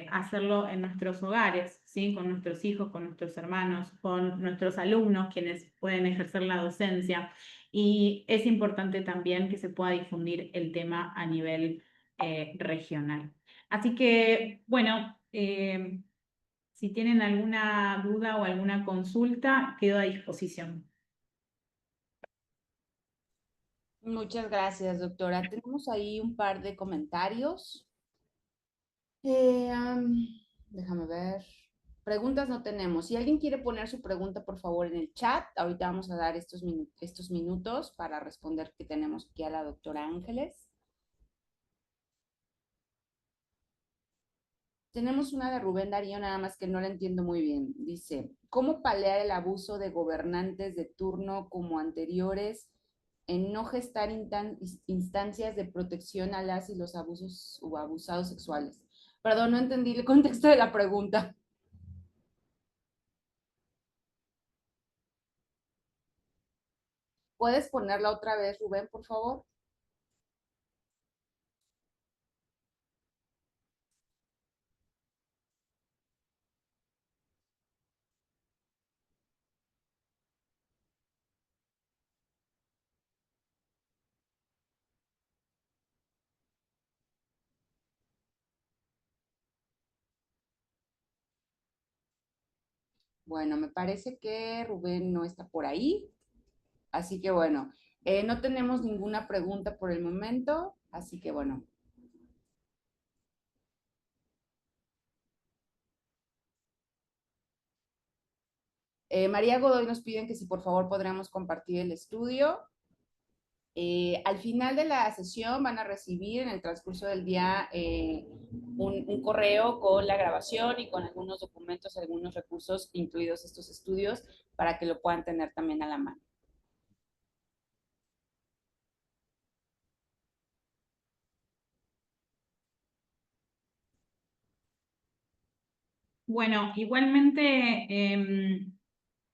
a hacerlo en nuestros hogares, ¿sí? Con nuestros hijos, con nuestros hermanos, con nuestros alumnos, quienes pueden ejercer la docencia. Y es importante también que se pueda difundir el tema a nivel regional. Así que, bueno, si tienen alguna duda o alguna consulta, quedo a disposición. Muchas gracias, doctora. Tenemos ahí un par de comentarios. Déjame ver. Preguntas no tenemos. Si alguien quiere poner su pregunta, por favor, en el chat. Ahorita vamos a dar estos minutos para responder que tenemos aquí a la doctora Ángeles. Tenemos una de Rubén Darío, nada más que no la entiendo muy bien. Dice, ¿cómo paliar el abuso de gobernantes de turno como anteriores en no gestar instancias de protección a las y los abusos o abusados sexuales? Perdón, no entendí el contexto de la pregunta. ¿Puedes ponerla otra vez, Rubén, por favor? Bueno, me parece que Rubén no está por ahí, así que bueno, no tenemos ninguna pregunta por el momento, así que bueno. María Godoy nos piden que si por favor podríamos compartir el estudio. Al final de la sesión van a recibir en el transcurso del día un correo con la grabación y con algunos documentos, algunos recursos, incluidos estos estudios, para que lo puedan tener también a la mano. Bueno, igualmente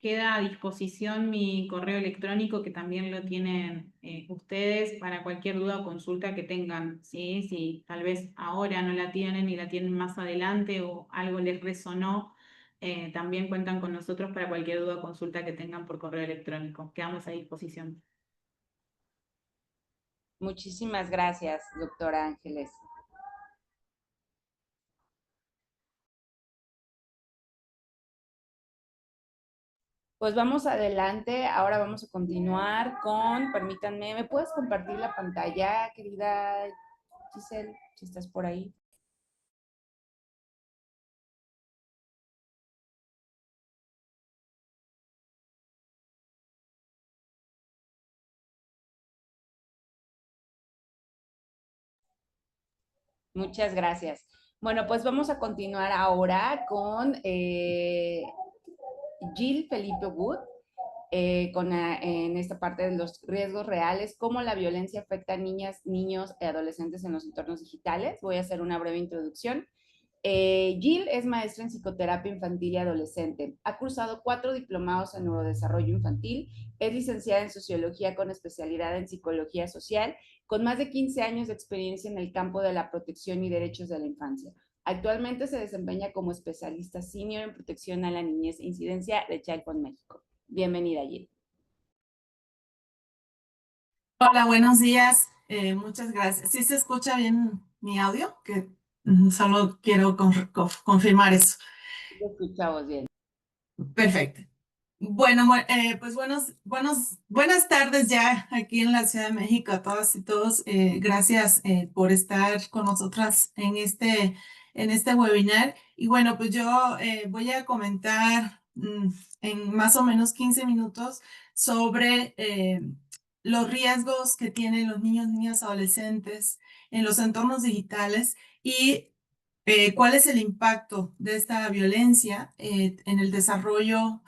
queda a disposición mi correo electrónico, que también lo tienen ustedes, para cualquier duda o consulta que tengan, ¿sí? Si tal vez ahora no la tienen y la tienen más adelante o algo les resonó, también cuentan con nosotros para cualquier duda o consulta que tengan por correo electrónico. Quedamos a disposición. Muchísimas gracias, doctora Ángeles. Pues vamos adelante, ahora vamos a continuar con, permítanme, ¿me puedes compartir la pantalla, querida Giselle, si estás por ahí? Muchas gracias. Bueno, pues vamos a continuar ahora con Jill Felipe Wood, en esta parte de los riesgos reales, cómo la violencia afecta a niñas, niños y adolescentes en los entornos digitales. Voy a hacer una breve introducción. Jill es maestra en psicoterapia infantil y adolescente. Ha cursado 4 diplomados en neurodesarrollo infantil. Es licenciada en sociología con especialidad en psicología social, con más de 15 años de experiencia en el campo de la protección y derechos de la infancia. Actualmente se desempeña como especialista senior en protección a la niñez e incidencia de Child Fund México. Bienvenida, Jill. Hola, buenos días. Muchas gracias. ¿Sí se escucha bien mi audio? Que solo quiero confirmar eso. Te escuchamos bien. Perfecto. Bueno, pues buenas tardes ya aquí en la Ciudad de México a todas y todos. Gracias por estar con nosotras en este webinar. Y bueno, pues yo voy a comentar en más o menos 15 minutos sobre los riesgos que tienen los niños, niñas, adolescentes en los entornos digitales y cuál es el impacto de esta violencia en el desarrollo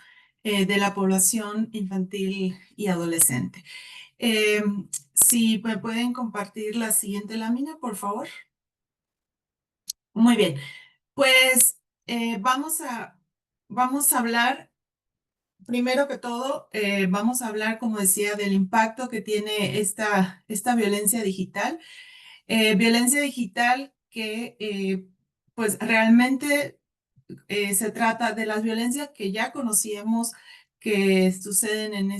de la población infantil y adolescente. Si me pueden compartir la siguiente lámina, por favor. Muy bien, pues vamos a hablar, primero que todo, vamos a hablar, como decía, del impacto que tiene esta violencia digital. Violencia digital que pues realmente se trata de las violencias que ya conocíamos que suceden en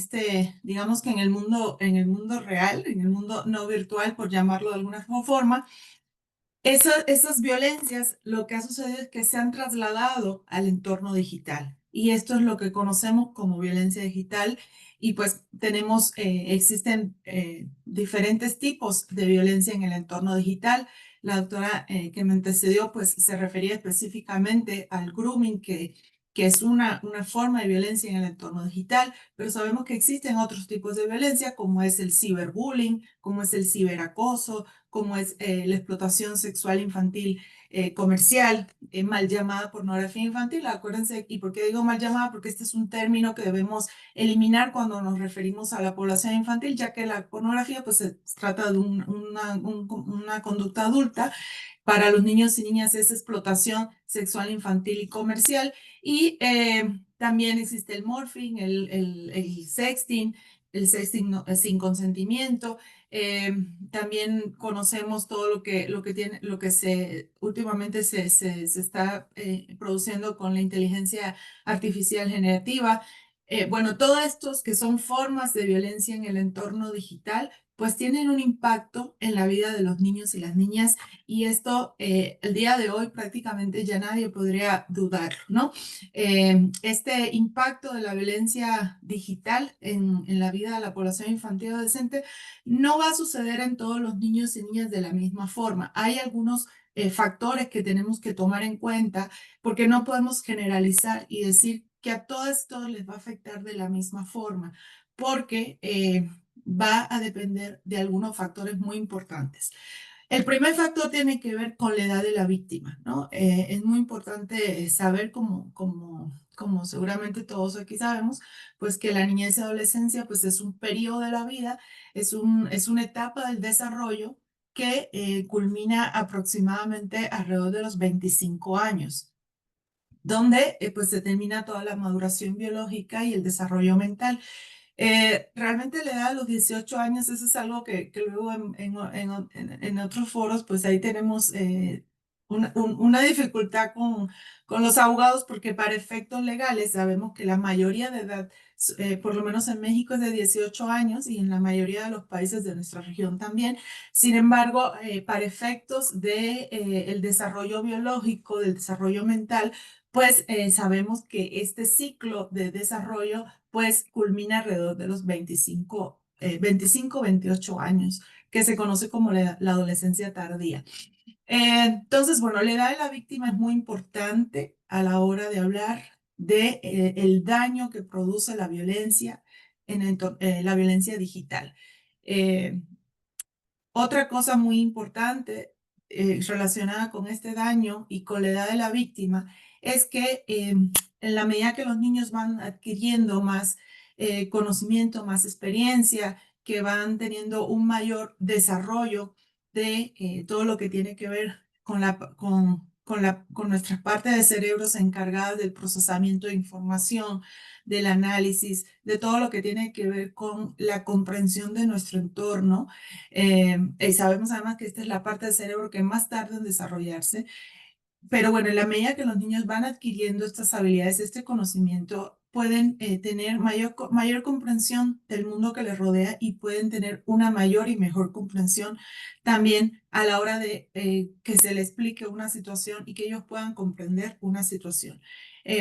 digamos que en el mundo real, en el mundo no virtual, por llamarlo de alguna forma. Esas violencias, lo que ha sucedido es que se han trasladado al entorno digital. Y esto es lo que conocemos como violencia digital. Y pues existen diferentes tipos de violencia en el entorno digital. La doctora que me antecedió pues se refería específicamente al grooming, que es una forma de violencia en el entorno digital, pero sabemos que existen otros tipos de violencia, como es el ciberbullying, como es el ciberacoso, como es la explotación sexual infantil comercial, mal llamada pornografía infantil. Acuérdense, ¿y por qué digo mal llamada? Porque este es un término que debemos eliminar cuando nos referimos a la población infantil, ya que la pornografía pues, se trata de una conducta adulta. Para los niños y niñas es explotación sexual infantil y comercial. Y también existe el morphing, el sexting sin consentimiento. También conocemos todo lo que últimamente se está produciendo con la inteligencia artificial generativa. Bueno, todos estos que son formas de violencia en el entorno digital, pues tienen un impacto en la vida de los niños y las niñas, y esto el día de hoy prácticamente ya nadie podría dudar, ¿no? Este impacto de la violencia digital en la vida de la población infantil y adolescente no va a suceder en todos los niños y niñas de la misma forma. Hay algunos factores que tenemos que tomar en cuenta porque no podemos generalizar y decir que a todos les va a afectar de la misma forma, porque va a depender de algunos factores muy importantes. El primer factor tiene que ver con la edad de la víctima, ¿no? Es muy importante saber, como seguramente todos aquí sabemos, pues que la niñez y adolescencia pues es un periodo de la vida, es una etapa del desarrollo que culmina aproximadamente alrededor de los 25 años, donde pues se termina toda la maduración biológica y el desarrollo mental. Realmente la edad de los 18 años, eso es algo que luego en otros foros, pues ahí tenemos una dificultad con los abogados, porque para efectos legales sabemos que la mayoría de edad, por lo menos en México, es de 18 años y en la mayoría de los países de nuestra región también. Sin embargo, para efectos de, el desarrollo biológico, del desarrollo mental, pues sabemos que este ciclo de desarrollo pues culmina alrededor de los 25, 28 años, que se conoce como la adolescencia tardía. Entonces, bueno, la edad de la víctima es muy importante a la hora de hablar de el daño que produce la violencia la violencia digital. Eh, Otra cosa muy importante relacionada con este daño y con la edad de la víctima es que en la medida que los niños van adquiriendo más conocimiento, más experiencia, que van teniendo un mayor desarrollo de todo lo que tiene que ver con nuestras partes de cerebros encargadas del procesamiento de información, del análisis, de todo lo que tiene que ver con la comprensión de nuestro entorno. Y sabemos además que esta es la parte del cerebro que más tarda en desarrollarse. Pero bueno, en la medida que los niños van adquiriendo estas habilidades, este conocimiento, pueden tener mayor comprensión del mundo que les rodea y pueden tener una mayor y mejor comprensión también a la hora de que se les explique una situación y que ellos puedan comprender una situación.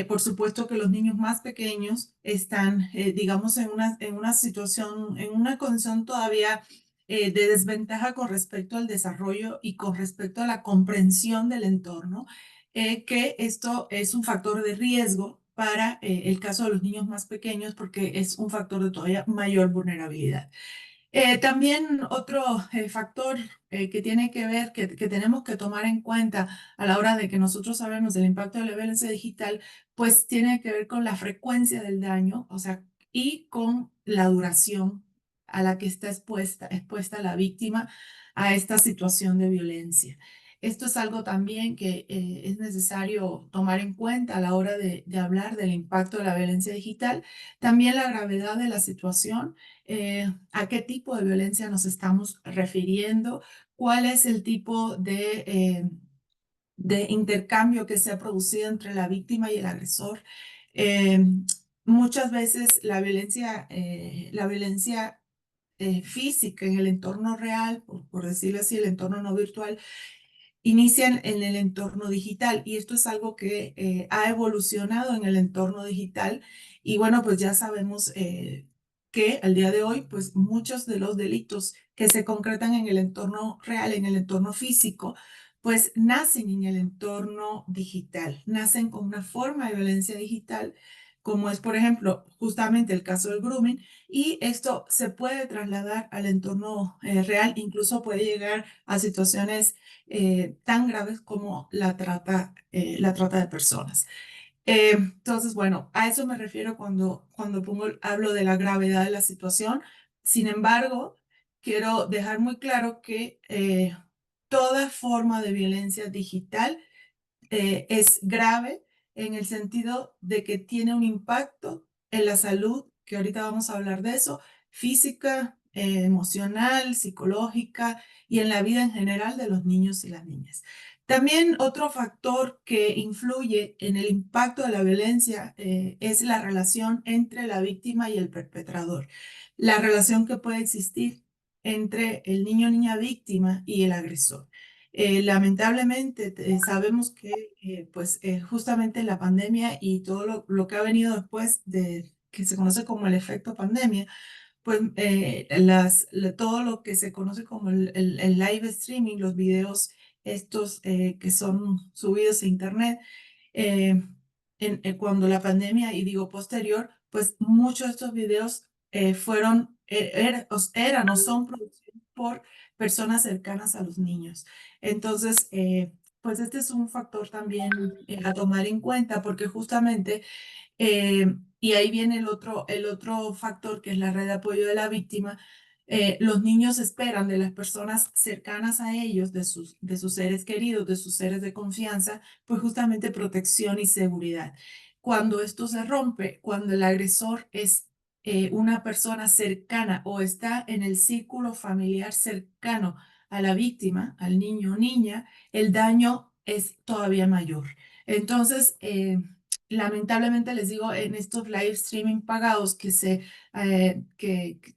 Por supuesto que los niños más pequeños están, digamos, en una situación, en una condición todavía de desventaja con respecto al desarrollo y con respecto a la comprensión del entorno, que esto es un factor de riesgo para el caso de los niños más pequeños, porque es un factor de todavía mayor vulnerabilidad. También otro factor que tiene que ver, que tenemos que tomar en cuenta a la hora de que nosotros sabemos del impacto de la violencia digital, pues tiene que ver con la frecuencia del daño, o sea, y con la duración a la que está expuesta la víctima a esta situación de violencia. Esto es algo también que es necesario tomar en cuenta a la hora de hablar del impacto de la violencia digital. También la gravedad de la situación, a qué tipo de violencia nos estamos refiriendo, cuál es el tipo de intercambio que se ha producido entre la víctima y el agresor. Eh, Muchas veces la violencia física en el entorno real, por decirlo así, el entorno no virtual, inician en el entorno digital, y esto es algo que ha evolucionado en el entorno digital. Y bueno, pues ya sabemos que al día de hoy, pues muchos de los delitos que se concretan en el entorno real, en el entorno físico, pues nacen en el entorno digital, nacen con una forma de violencia digital, como es, por ejemplo, justamente el caso del grooming, y esto se puede trasladar al entorno real, incluso puede llegar a situaciones tan graves como la trata de personas. Entonces, bueno, a eso me refiero cuando hablo de la gravedad de la situación. Sin embargo, quiero dejar muy claro que toda forma de violencia digital es grave en el sentido de que tiene un impacto en la salud, que ahorita vamos a hablar de eso, física, emocional, psicológica y en la vida en general de los niños y las niñas. También otro factor que influye en el impacto de la violencia es la relación entre la víctima y el perpetrador. La relación que puede existir entre el niño o niña víctima y el agresor. Lamentablemente sabemos que justamente la pandemia y todo lo que ha venido después de que se conoce como el efecto pandemia, pues todo lo que se conoce como el live streaming, los videos estos que son subidos a internet, eh, cuando la pandemia, y digo posterior, pues muchos de estos videos eran o son producidos por personas cercanas a los niños. Entonces, pues este es un factor también a tomar en cuenta porque justamente y ahí viene el otro factor que es la red de apoyo de la víctima. Los niños esperan de las personas cercanas a ellos, de sus seres queridos, de sus seres de confianza, pues justamente protección y seguridad. Cuando esto se rompe, cuando el agresor es una persona cercana o está en el círculo familiar cercano a la víctima, al niño o niña, el daño es todavía mayor. Entonces, lamentablemente les digo, en estos live streaming pagados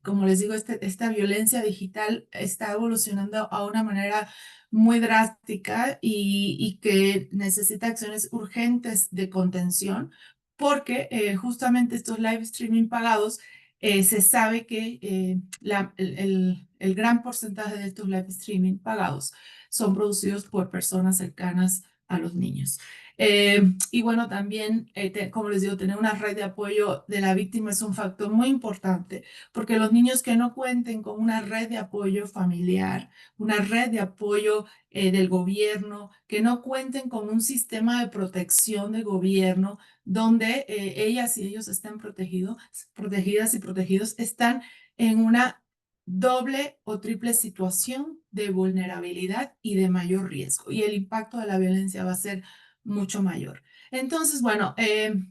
como les digo, esta violencia digital está evolucionando a una manera muy drástica y que necesita acciones urgentes de contención, porque justamente estos live streaming pagados, se sabe que el gran porcentaje de estos live streaming pagados son producidos por personas cercanas a los niños. Y bueno, también, como les digo, tener una red de apoyo de la víctima es un factor muy importante, porque los niños que no cuenten con una red de apoyo familiar, una red de apoyo del gobierno, que no cuenten con un sistema de protección de gobierno donde ellas y ellos estén protegidas y protegidos, están en una doble o triple situación de vulnerabilidad y de mayor riesgo. Y el impacto de la violencia va a ser mucho mayor. Entonces, bueno,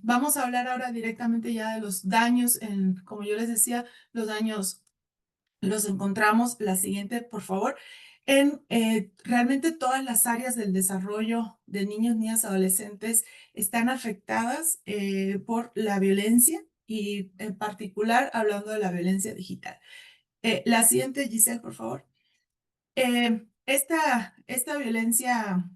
vamos a hablar ahora directamente ya de los daños. Como yo les decía, los daños los encontramos, la siguiente, por favor, en realmente todas las áreas del desarrollo de niños, niñas, adolescentes están afectadas por la violencia y en particular hablando de la violencia digital. La siguiente, Giselle, por favor. Esta violencia,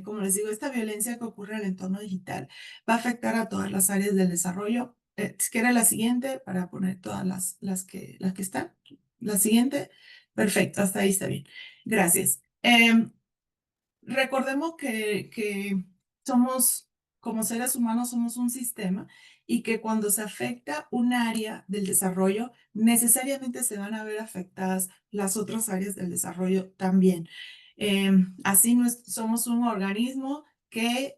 como les digo, esta violencia que ocurre en el entorno digital va a afectar a todas las áreas del desarrollo. Si quiere la siguiente para poner todas las que están. La siguiente. Perfecto, hasta ahí está bien. Gracias. Recordemos que somos, como seres humanos, somos un sistema y que cuando se afecta un área del desarrollo, necesariamente se van a ver afectadas las otras áreas del desarrollo también. Así somos un organismo que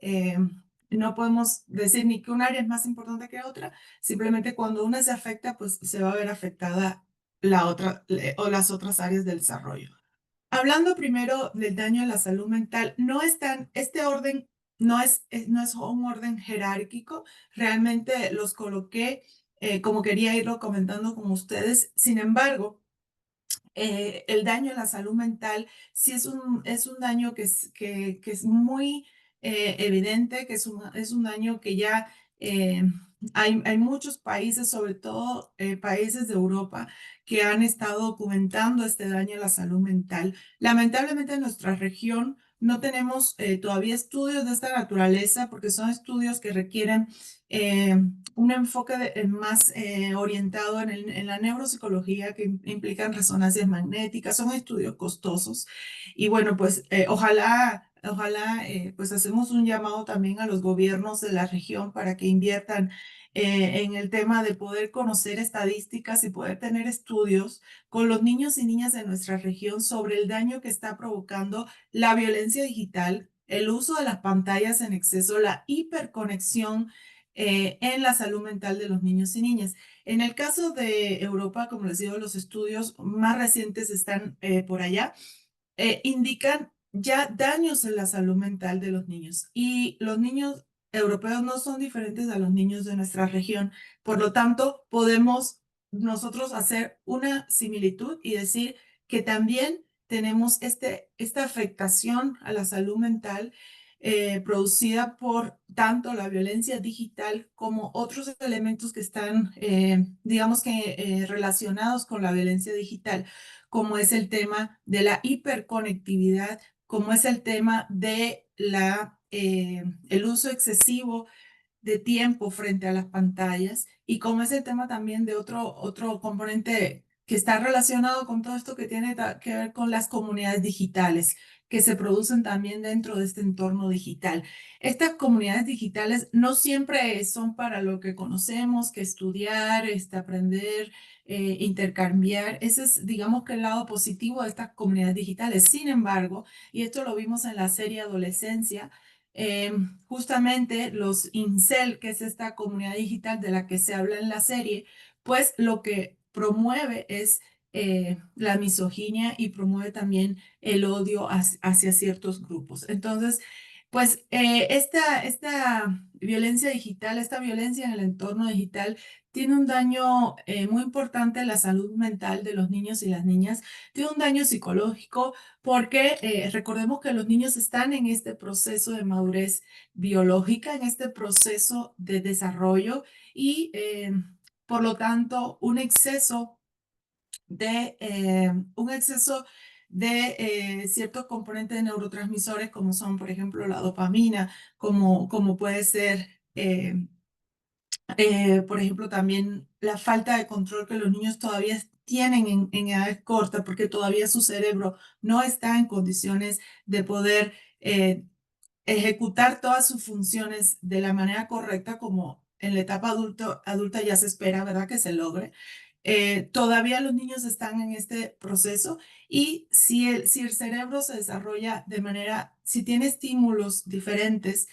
no podemos decir ni que un área es más importante que otra, simplemente cuando una se afecta, pues se va a ver afectada la otra o las otras áreas del desarrollo. Hablando primero del daño a la salud mental, este orden no es un orden jerárquico, realmente los coloqué como quería irlo comentando con ustedes. Sin embargo, el daño a la salud mental sí es un daño que es muy evidente, que es un daño que ya hay muchos países, sobre todo países de Europa, que han estado documentando este daño a la salud mental. Lamentablemente en nuestra región no tenemos todavía estudios de esta naturaleza porque son estudios que requieren un enfoque más orientado en la neuropsicología, que implican resonancias magnéticas, son estudios costosos. Y bueno, pues ojalá, pues hacemos un llamado también a los gobiernos de la región para que inviertan en el tema de poder conocer estadísticas y poder tener estudios con los niños y niñas de nuestra región sobre el daño que está provocando la violencia digital, el uso de las pantallas en exceso, la hiperconexión en la salud mental de los niños y niñas. En el caso de Europa, como les digo, los estudios más recientes están por allá, indican ya daños en la salud mental de los niños. Y los niños europeos no son diferentes a los niños de nuestra región. Por lo tanto, podemos nosotros hacer una similitud y decir que también tenemos esta afectación a la salud mental producida por tanto la violencia digital como otros elementos que están, digamos que, relacionados con la violencia digital, como es el tema de la hiperconectividad, como es el tema de el uso excesivo de tiempo frente a las pantallas y como es el tema también de otro componente que está relacionado con todo esto que tiene que ver con las comunidades digitales que se producen también dentro de este entorno digital. Estas comunidades digitales no siempre son para lo que conocemos, que estudiar, aprender, intercambiar. Ese es, digamos que el lado positivo de estas comunidades digitales. Sin embargo, y esto lo vimos en la serie Adolescencia, justamente los incel, que es esta comunidad digital de la que se habla en la serie, pues lo que promueve es la misoginia y promueve también el odio hacia ciertos grupos. Entonces, pues esta violencia digital, esta violencia en el entorno digital tiene un daño muy importante en la salud mental de los niños y las niñas, tiene un daño psicológico porque recordemos que los niños están en este proceso de madurez biológica, en este proceso de desarrollo y por lo tanto un exceso de ciertos componentes de neurotransmisores como son, por ejemplo, la dopamina, como puede ser, por ejemplo, también la falta de control que los niños todavía tienen en edades cortas porque todavía su cerebro no está en condiciones de poder ejecutar todas sus funciones de la manera correcta como en la etapa adulta ya se espera, ¿verdad? Que se logre. Todavía los niños están en este proceso y si el cerebro se desarrolla de manera, si tiene estímulos diferentes,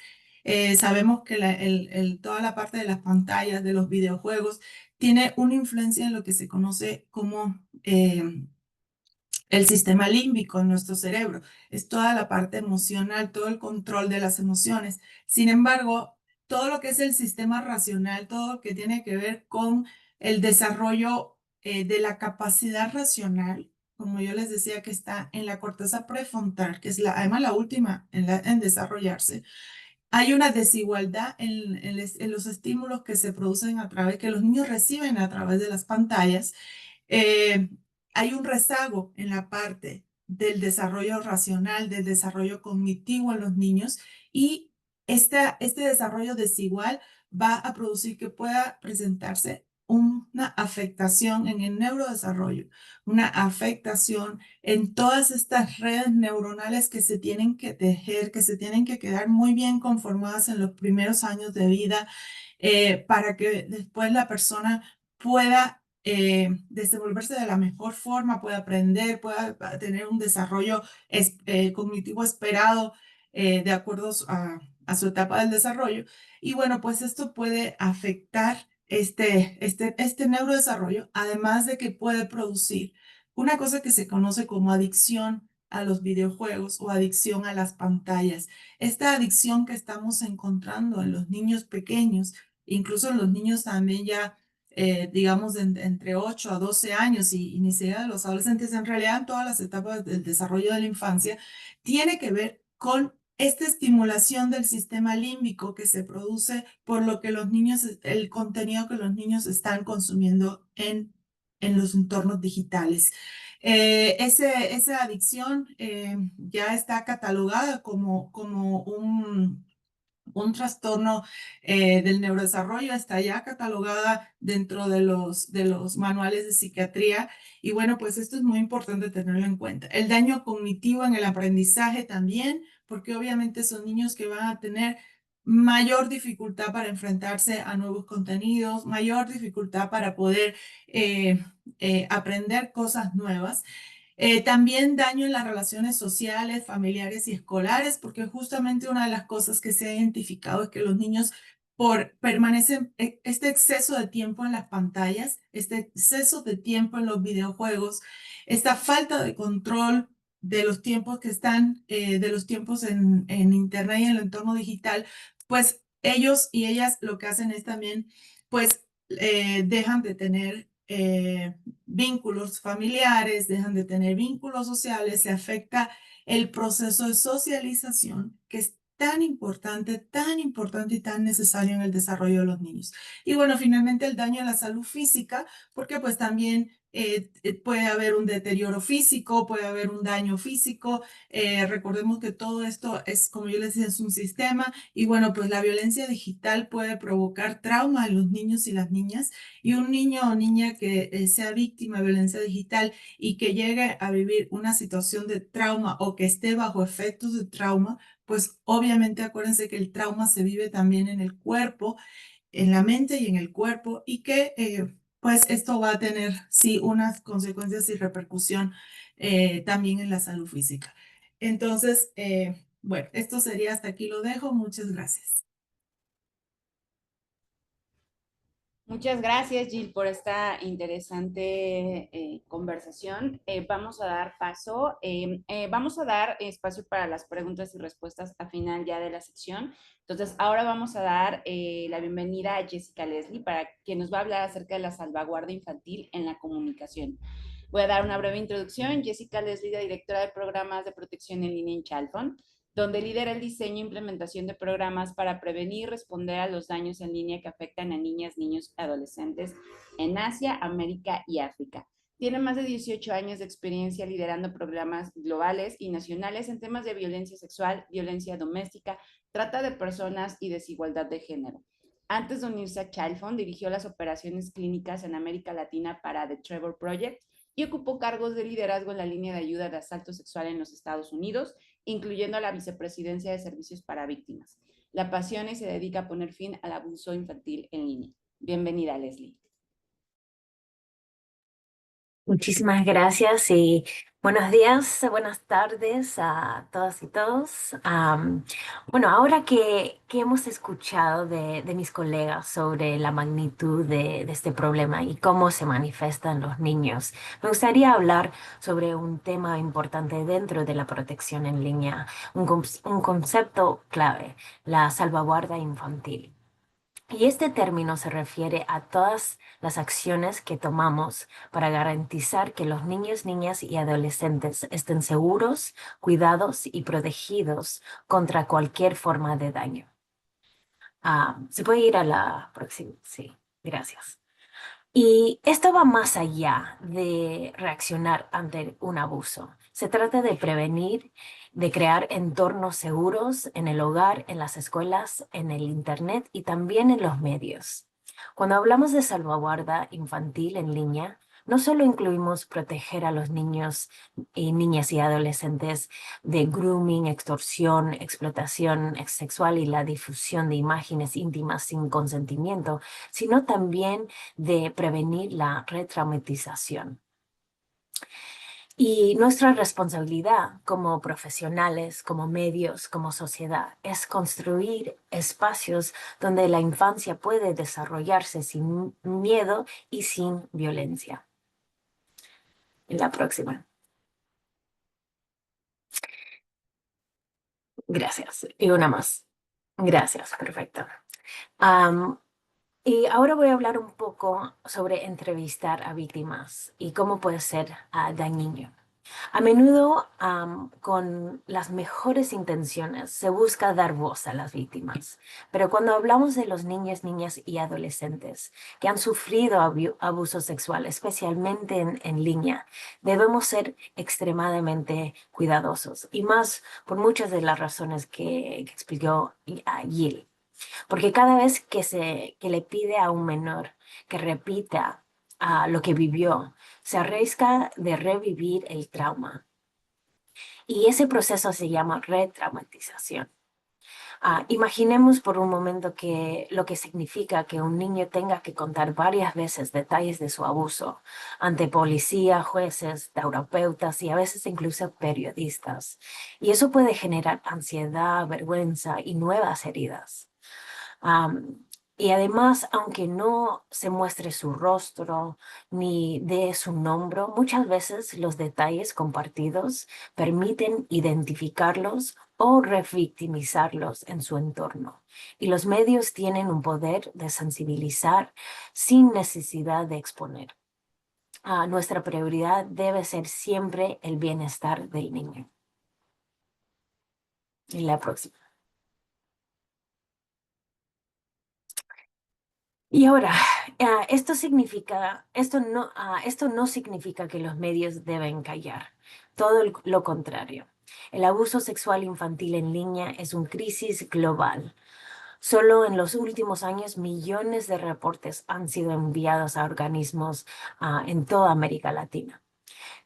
sabemos que toda la parte de las pantallas, de los videojuegos, tiene una influencia en lo que se conoce como el sistema límbico en nuestro cerebro. Es toda la parte emocional, todo el control de las emociones. Sin embargo, todo lo que es el sistema racional, todo lo que tiene que ver con el desarrollo de la capacidad racional, como yo les decía, que está en la corteza prefrontal, que es además la última en desarrollarse. Hay una desigualdad en los estímulos que se producen que los niños reciben a través de las pantallas. eh, Hay un rezago en la parte del desarrollo racional, del desarrollo cognitivo en los niños y este desarrollo desigual va a producir que pueda presentarse una afectación en el neurodesarrollo, una afectación en todas estas redes neuronales que se tienen que tejer, que se tienen que quedar muy bien conformadas en los primeros años de vida para que después la persona pueda desenvolverse de la mejor forma, pueda aprender, pueda tener un desarrollo cognitivo esperado de acuerdo a su etapa del desarrollo. Y bueno, pues esto puede afectar este neurodesarrollo, además de que puede producir una cosa que se conoce como adicción a los videojuegos o adicción a las pantallas. Esta adicción que estamos encontrando en los niños pequeños, incluso en los niños también ya digamos, entre 8 a 12 años y ni siquiera de los adolescentes, en realidad en todas las etapas del desarrollo de la infancia, tiene que ver con esta estimulación del sistema límbico que se produce por lo que los niños, el contenido que los niños están consumiendo en los entornos digitales. Esa adicción ya está catalogada como un trastorno del neurodesarrollo, está ya catalogada dentro de los manuales de psiquiatría y bueno, pues esto es muy importante tenerlo en cuenta. El daño cognitivo en el aprendizaje también, porque obviamente son niños que van a tener mayor dificultad para enfrentarse a nuevos contenidos, mayor dificultad para poder aprender cosas nuevas. También daño en las relaciones sociales, familiares y escolares, porque justamente una de las cosas que se ha identificado es que los niños permanecen este exceso de tiempo en las pantallas, este exceso de tiempo en los videojuegos, esta falta de control de los tiempos que están, de los tiempos en Internet y en el entorno digital, pues ellos y ellas lo que hacen es también, pues dejan de tener vínculos familiares, dejan de tener vínculos sociales, se afecta el proceso de socialización que es tan importante y tan necesario en el desarrollo de los niños. Y bueno, finalmente el daño a la salud física, porque pues también puede haber un deterioro físico, puede haber un daño físico. Recordemos que todo esto es, como yo les decía, es un sistema. Y bueno, pues la violencia digital puede provocar trauma en los niños y las niñas. Y un niño o niña que sea víctima de violencia digital y que llegue a vivir una situación de trauma o que esté bajo efectos de trauma, pues obviamente acuérdense que el trauma se vive también en el cuerpo, en la mente y en el cuerpo, y que pues esto va a tener, sí, unas consecuencias y repercusión también en la salud física. Entonces, bueno, esto sería hasta aquí lo dejo. Muchas gracias. Muchas gracias, Jill, por esta interesante conversación. Vamos a dar paso, vamos a dar espacio para las preguntas y respuestas a final ya de la sección. Entonces, ahora vamos a dar la bienvenida a Jessica Leslie, para que nos va a hablar acerca de la salvaguardia infantil en la comunicación. Voy a dar una breve introducción. Jessica Leslie, directora de programas de protección en línea en Chalfont, donde lidera el diseño e implementación de programas para prevenir y responder a los daños en línea que afectan a niñas, niños y adolescentes en Asia, América y África. Tiene más de 18 años de experiencia liderando programas globales y nacionales en temas de violencia sexual, violencia doméstica, trata de personas y desigualdad de género. Antes de unirse a Chalfont, dirigió las operaciones clínicas en América Latina para The Trevor Project y ocupó cargos de liderazgo en la línea de ayuda de asalto sexual en los Estados Unidos, incluyendo la vicepresidencia de servicios para víctimas. La apasiona y se dedica a poner fin al abuso infantil en línea. Bienvenida, Leslie. Muchísimas gracias y buenos días, buenas tardes a todas y todos. Bueno, ahora que hemos escuchado de mis colegas sobre la magnitud de este problema y cómo se manifiesta en los niños, me gustaría hablar sobre un tema importante dentro de la protección en línea, un concepto clave, la salvaguarda infantil. Y este término se refiere a todas las acciones que tomamos para garantizar que los niños, niñas y adolescentes estén seguros, cuidados y protegidos contra cualquier forma de daño. ¿Se puede ir a la próxima? Sí, gracias. Y esto va más allá de reaccionar ante un abuso. Se trata de prevenir, de crear entornos seguros en el hogar, en las escuelas, en el Internet y también en los medios. Cuando hablamos de salvaguarda infantil en línea, no solo incluimos proteger a los niños y niñas y adolescentes de grooming, extorsión, explotación sexual y la difusión de imágenes íntimas sin consentimiento, sino también de prevenir la retraumatización. Y nuestra responsabilidad como profesionales, como medios, como sociedad, es construir espacios donde la infancia puede desarrollarse sin miedo y sin violencia. La próxima. Gracias. Y una más. Gracias, perfecto. Y ahora voy a hablar un poco sobre entrevistar a víctimas y cómo puede ser dañino. A menudo, con las mejores intenciones, se busca dar voz a las víctimas. Pero cuando hablamos de los niños, niñas y adolescentes que han sufrido abuso sexual, especialmente en línea, debemos ser extremadamente cuidadosos. Y más por muchas de las razones que explicó Jill. Porque cada vez que le pide a un menor que repita lo que vivió, se arriesga de revivir el trauma. Y ese proceso se llama retraumatización. Imaginemos por un momento que lo que significa que un niño tenga que contar varias veces detalles de su abuso ante policía, jueces, terapeutas y a veces incluso periodistas. Y eso puede generar ansiedad, vergüenza y nuevas heridas. Y además, aunque no se muestre su rostro ni dé su nombre, muchas veces los detalles compartidos permiten identificarlos o revictimizarlos en su entorno. Y los medios tienen un poder de sensibilizar sin necesidad de exponer. Nuestra prioridad debe ser siempre el bienestar del niño. Y la próxima. Y ahora, Esto no significa que los medios deben callar, todo lo contrario. El abuso sexual infantil en línea es una crisis global. Solo en los últimos años, millones de reportes han sido enviados a organismos en toda América Latina.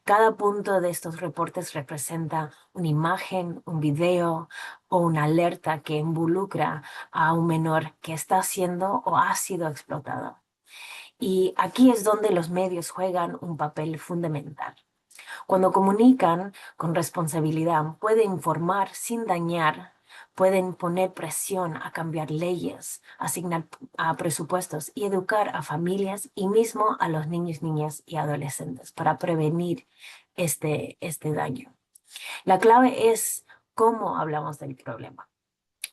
Cada punto de estos reportes representa una imagen, un video o una alerta que involucra a un menor que está siendo o ha sido explotado. Y aquí es donde los medios juegan un papel fundamental. Cuando comunican con responsabilidad, pueden informar sin dañar, pueden poner presión a cambiar leyes, asignar presupuestos y educar a familias y mismo a los niños, niñas y adolescentes para prevenir este daño. La clave es cómo hablamos del problema.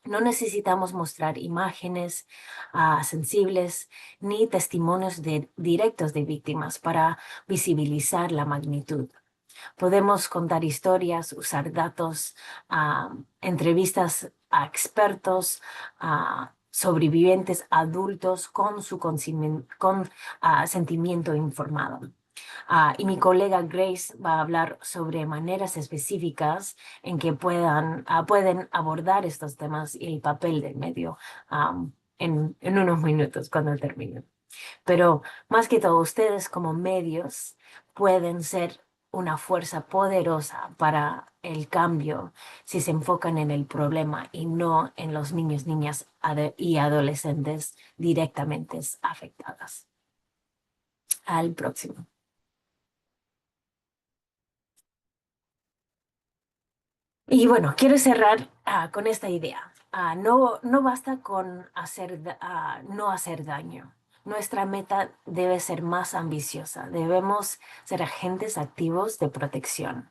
No necesitamos mostrar imágenes sensibles ni testimonios directos de víctimas para visibilizar la magnitud. Podemos contar historias, usar datos, entrevistas a expertos, a sobrevivientes adultos con su sentimiento informado. Y mi colega Grace va a hablar sobre maneras específicas en que pueden abordar estos temas y el papel del medio en unos minutos cuando termine. Pero más que todo, ustedes como medios pueden ser una fuerza poderosa para el cambio si se enfocan en el problema y no en los niños, niñas y adolescentes directamente afectadas. Al próximo. Y bueno, quiero cerrar con esta idea. No basta con no hacer daño. Nuestra meta debe ser más ambiciosa. Debemos ser agentes activos de protección.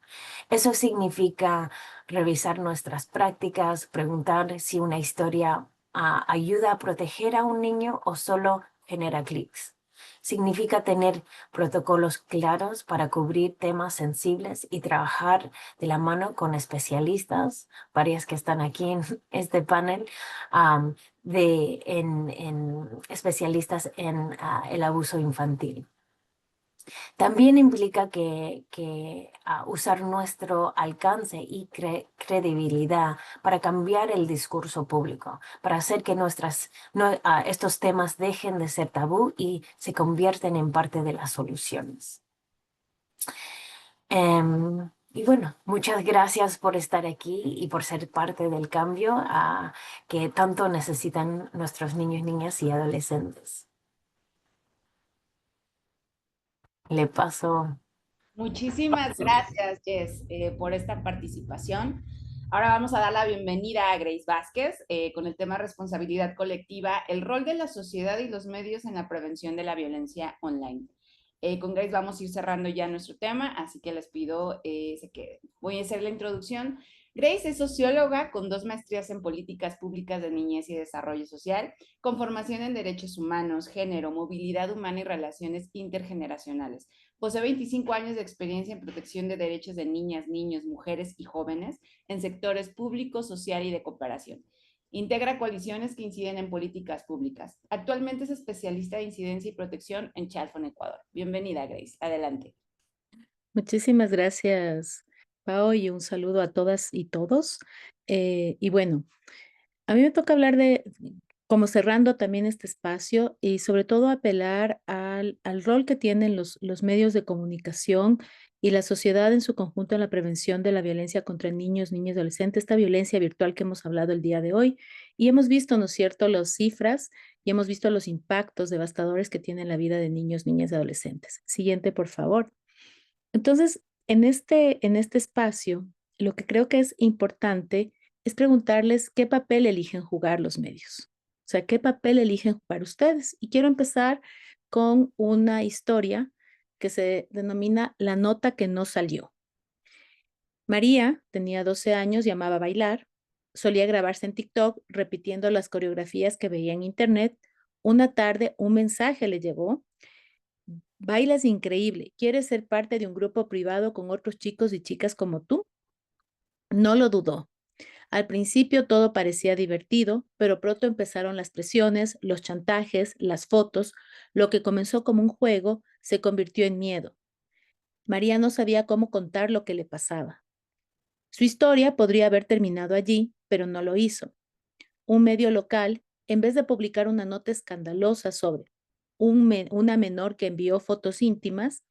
Eso significa revisar nuestras prácticas, preguntar si una historia ayuda a proteger a un niño o solo genera clics. Significa tener protocolos claros para cubrir temas sensibles y trabajar de la mano con especialistas, varias que están aquí en este panel, especialistas en el abuso infantil. También implica que usar nuestro alcance y credibilidad para cambiar el discurso público, para hacer que estos temas dejen de ser tabú y se convierten en parte de las soluciones. Y bueno, muchas gracias por estar aquí y por ser parte del cambio que tanto necesitan nuestros niños, niñas y adolescentes. Le paso. Muchísimas gracias, Jess, por esta participación. Ahora vamos a dar la bienvenida a Grace Vázquez con el tema responsabilidad colectiva, el rol de la sociedad y los medios en la prevención de la violencia online. Con Grace vamos a ir cerrando ya nuestro tema, así que les pido se queden. Voy a hacer la introducción. Grace es socióloga con 2 maestrías en políticas públicas de niñez y desarrollo social, con formación en derechos humanos, género, movilidad humana y relaciones intergeneracionales. Posee 25 años de experiencia en protección de derechos de niñas, niños, mujeres y jóvenes en sectores público, social y de cooperación. Integra coaliciones que inciden en políticas públicas. Actualmente es especialista de incidencia y protección en Child Fund Ecuador. Bienvenida, Grace. Adelante. Muchísimas gracias, Pao, y un saludo a todas y todos. Y bueno, a mí me toca hablar como cerrando también este espacio y sobre todo apelar al rol que tienen los medios de comunicación y la sociedad en su conjunto en la prevención de la violencia contra niños, niñas y adolescentes, esta violencia virtual que hemos hablado el día de hoy. Y hemos visto, ¿no es cierto?, las cifras y hemos visto los impactos devastadores que tiene en la vida de niños, niñas y adolescentes. Siguiente, por favor. Entonces, en este espacio, lo que creo que es importante es preguntarles qué papel eligen jugar los medios. O sea, ¿qué papel eligen jugar ustedes? Y quiero empezar con una historia que se denomina La nota que no salió. María tenía 12 años y amaba bailar. Solía grabarse en TikTok repitiendo las coreografías que veía en internet. Una tarde un mensaje le llegó. Bailas increíble. ¿Quieres ser parte de un grupo privado con otros chicos y chicas como tú? No lo dudó. Al principio todo parecía divertido, pero pronto empezaron las presiones, los chantajes, las fotos. Lo que comenzó como un juego se convirtió en miedo. María no sabía cómo contar lo que le pasaba. Su historia podría haber terminado allí, pero no lo hizo. Un medio local, en vez de publicar una nota escandalosa sobre una menor que envió fotos íntimas,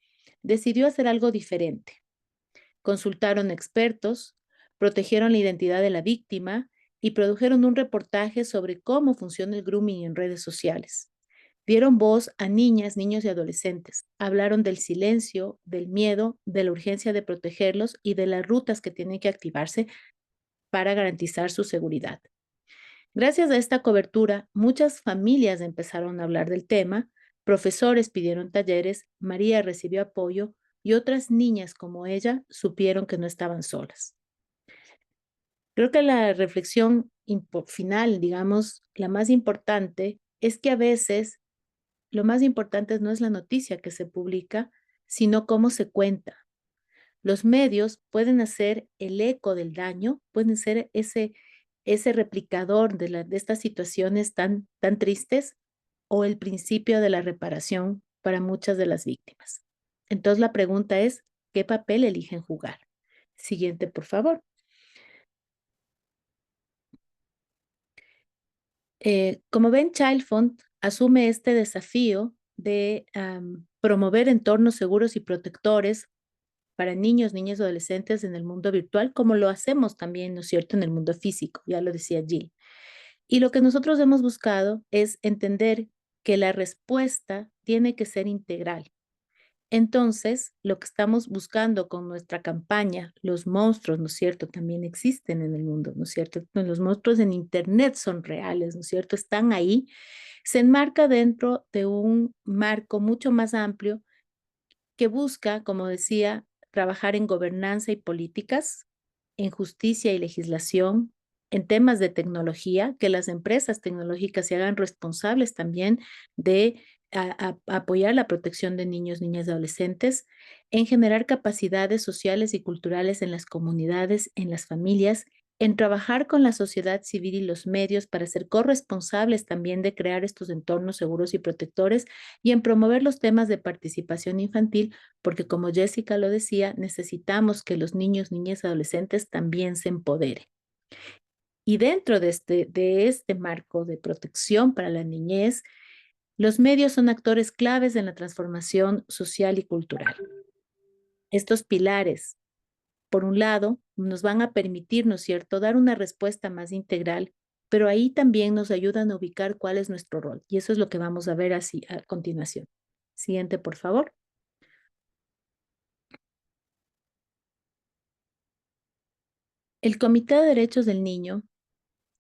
decidió hacer algo diferente. Consultaron expertos, protegieron la identidad de la víctima y produjeron un reportaje sobre cómo funciona el grooming en redes sociales. Dieron voz a niñas, niños y adolescentes. Hablaron del silencio, del miedo, de la urgencia de protegerlos y de las rutas que tienen que activarse para garantizar su seguridad. Gracias a esta cobertura, muchas familias empezaron a hablar del tema, profesores pidieron talleres, María recibió apoyo y otras niñas como ella supieron que no estaban solas. Creo que la reflexión final, digamos, la más importante, es que a veces lo más importante no es la noticia que se publica, sino cómo se cuenta. Los medios pueden hacer el eco del daño, pueden ser ese replicador de estas situaciones tan tristes o el principio de la reparación para muchas de las víctimas. Entonces la pregunta es, ¿qué papel eligen jugar? Siguiente, por favor. Como ven, Child Fund asume este desafío de promover entornos seguros y protectores para niños, niñas y adolescentes en el mundo virtual, como lo hacemos también, ¿no es cierto?, en el mundo físico, ya lo decía Jill. Y lo que nosotros hemos buscado es entender que la respuesta tiene que ser integral. Entonces, lo que estamos buscando con nuestra campaña, los monstruos, ¿no es cierto?, también existen en el mundo, ¿no es cierto? Los monstruos en Internet son reales, ¿no es cierto?, están ahí. Se enmarca dentro de un marco mucho más amplio que busca, como decía, trabajar en gobernanza y políticas, en justicia y legislación, en temas de tecnología, que las empresas tecnológicas se hagan responsables también de apoyar la protección de niños, niñas y adolescentes, en generar capacidades sociales y culturales en las comunidades, en las familias, en trabajar con la sociedad civil y los medios para ser corresponsables también de crear estos entornos seguros y protectores y en promover los temas de participación infantil, porque como Jessica lo decía, necesitamos que los niños, niñas y adolescentes también se empoderen. Y dentro de este marco de protección para la niñez, los medios son actores claves en la transformación social y cultural. Estos pilares, por un lado, nos van a permitir, ¿no es cierto?, dar una respuesta más integral, pero ahí también nos ayudan a ubicar cuál es nuestro rol. Y eso es lo que vamos a ver así a continuación. Siguiente, por favor. El Comité de Derechos del Niño,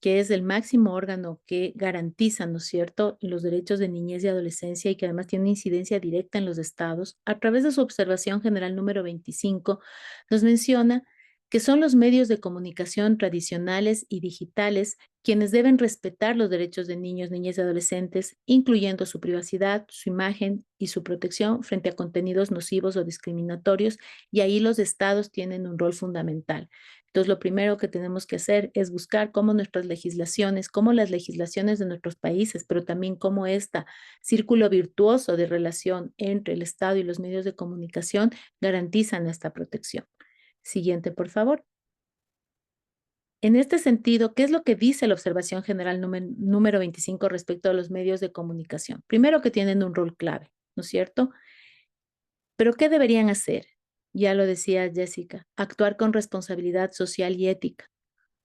que es el máximo órgano que garantiza, ¿no es cierto?, los derechos de niñez y adolescencia y que además tiene una incidencia directa en los estados, a través de su observación general número 25, nos menciona que son los medios de comunicación tradicionales y digitales quienes deben respetar los derechos de niños, niñas y adolescentes, incluyendo su privacidad, su imagen y su protección frente a contenidos nocivos o discriminatorios, y ahí los estados tienen un rol fundamental. Entonces, lo primero que tenemos que hacer es buscar cómo nuestras legislaciones, cómo las legislaciones de nuestros países, pero también cómo este círculo virtuoso de relación entre el Estado y los medios de comunicación garantizan esta protección. Siguiente, por favor. En este sentido, ¿qué es lo que dice la observación general número 25 respecto a los medios de comunicación? Primero, que tienen un rol clave, ¿no es cierto? Pero ¿qué deberían hacer? Ya lo decía Jessica, actuar con responsabilidad social y ética,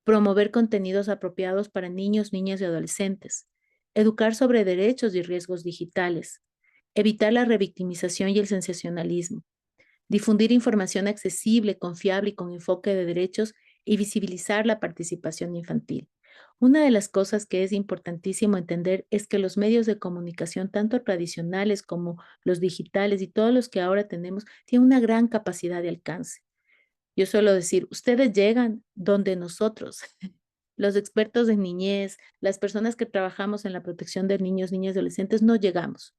promover contenidos apropiados para niños, niñas y adolescentes, educar sobre derechos y riesgos digitales, evitar la revictimización y el sensacionalismo, difundir información accesible, confiable y con enfoque de derechos y visibilizar la participación infantil. Una de las cosas que es importantísimo entender es que los medios de comunicación, tanto tradicionales como los digitales y todos los que ahora tenemos, tienen una gran capacidad de alcance. Yo suelo decir, ustedes llegan donde nosotros, los expertos en niñez, las personas que trabajamos en la protección de niños, niñas y adolescentes, no llegamos.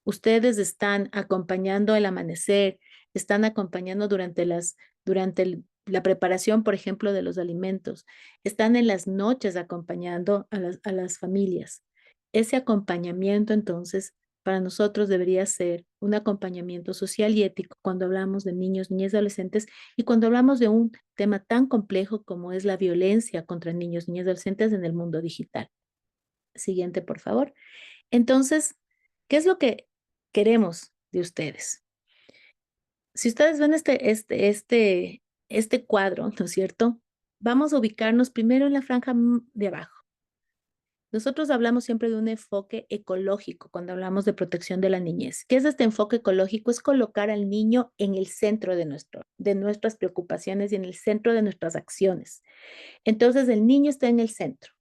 Ustedes están acompañando el amanecer, están acompañando durante la preparación, por ejemplo, de los alimentos. Están en las noches acompañando a las familias. Ese acompañamiento, entonces, para nosotros debería ser un acompañamiento social y ético cuando hablamos de niños, niñas y adolescentes y cuando hablamos de un tema tan complejo como es la violencia contra niños, niñas y adolescentes en el mundo digital. Siguiente, por favor. Entonces, ¿qué es lo que queremos de ustedes? Si ustedes ven este cuadro, ¿no es cierto? Vamos a ubicarnos primero en la franja de abajo. Nosotros hablamos siempre de un enfoque ecológico cuando hablamos de protección de la niñez. ¿Qué es este enfoque ecológico? Es colocar al niño en el centro de nuestras preocupaciones y en el centro de nuestras acciones. Entonces, el niño está en el centro.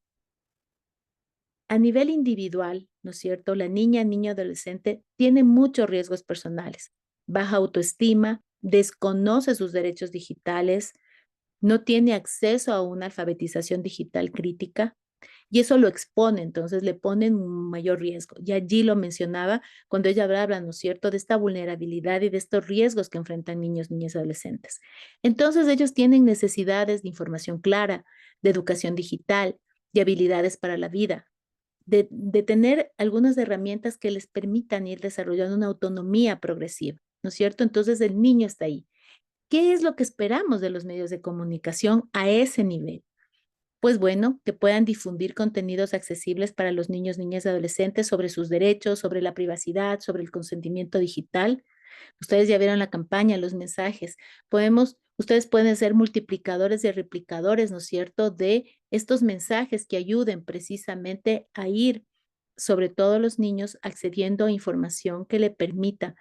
A nivel individual, ¿no es cierto? La niña, niño, adolescente tiene muchos riesgos personales. Baja autoestima, desconoce sus derechos digitales, no tiene acceso a una alfabetización digital crítica y eso lo expone, entonces le pone en un mayor riesgo. Y allí lo mencionaba cuando ella habla, ¿no es cierto?, de esta vulnerabilidad y de estos riesgos que enfrentan niños, niñas y adolescentes. Entonces ellos tienen necesidades de información clara, de educación digital, de habilidades para la vida, de tener algunas herramientas que les permitan ir desarrollando una autonomía progresiva, ¿no es cierto? Entonces el niño está ahí. ¿Qué es lo que esperamos de los medios de comunicación a ese nivel? Pues bueno, que puedan difundir contenidos accesibles para los niños, niñas y adolescentes sobre sus derechos, sobre la privacidad, sobre el consentimiento digital. Ustedes ya vieron la campaña, los mensajes. Ustedes pueden ser multiplicadores y replicadores, ¿no es cierto?, de estos mensajes que ayuden precisamente a ir, sobre todo los niños, accediendo a información que le permita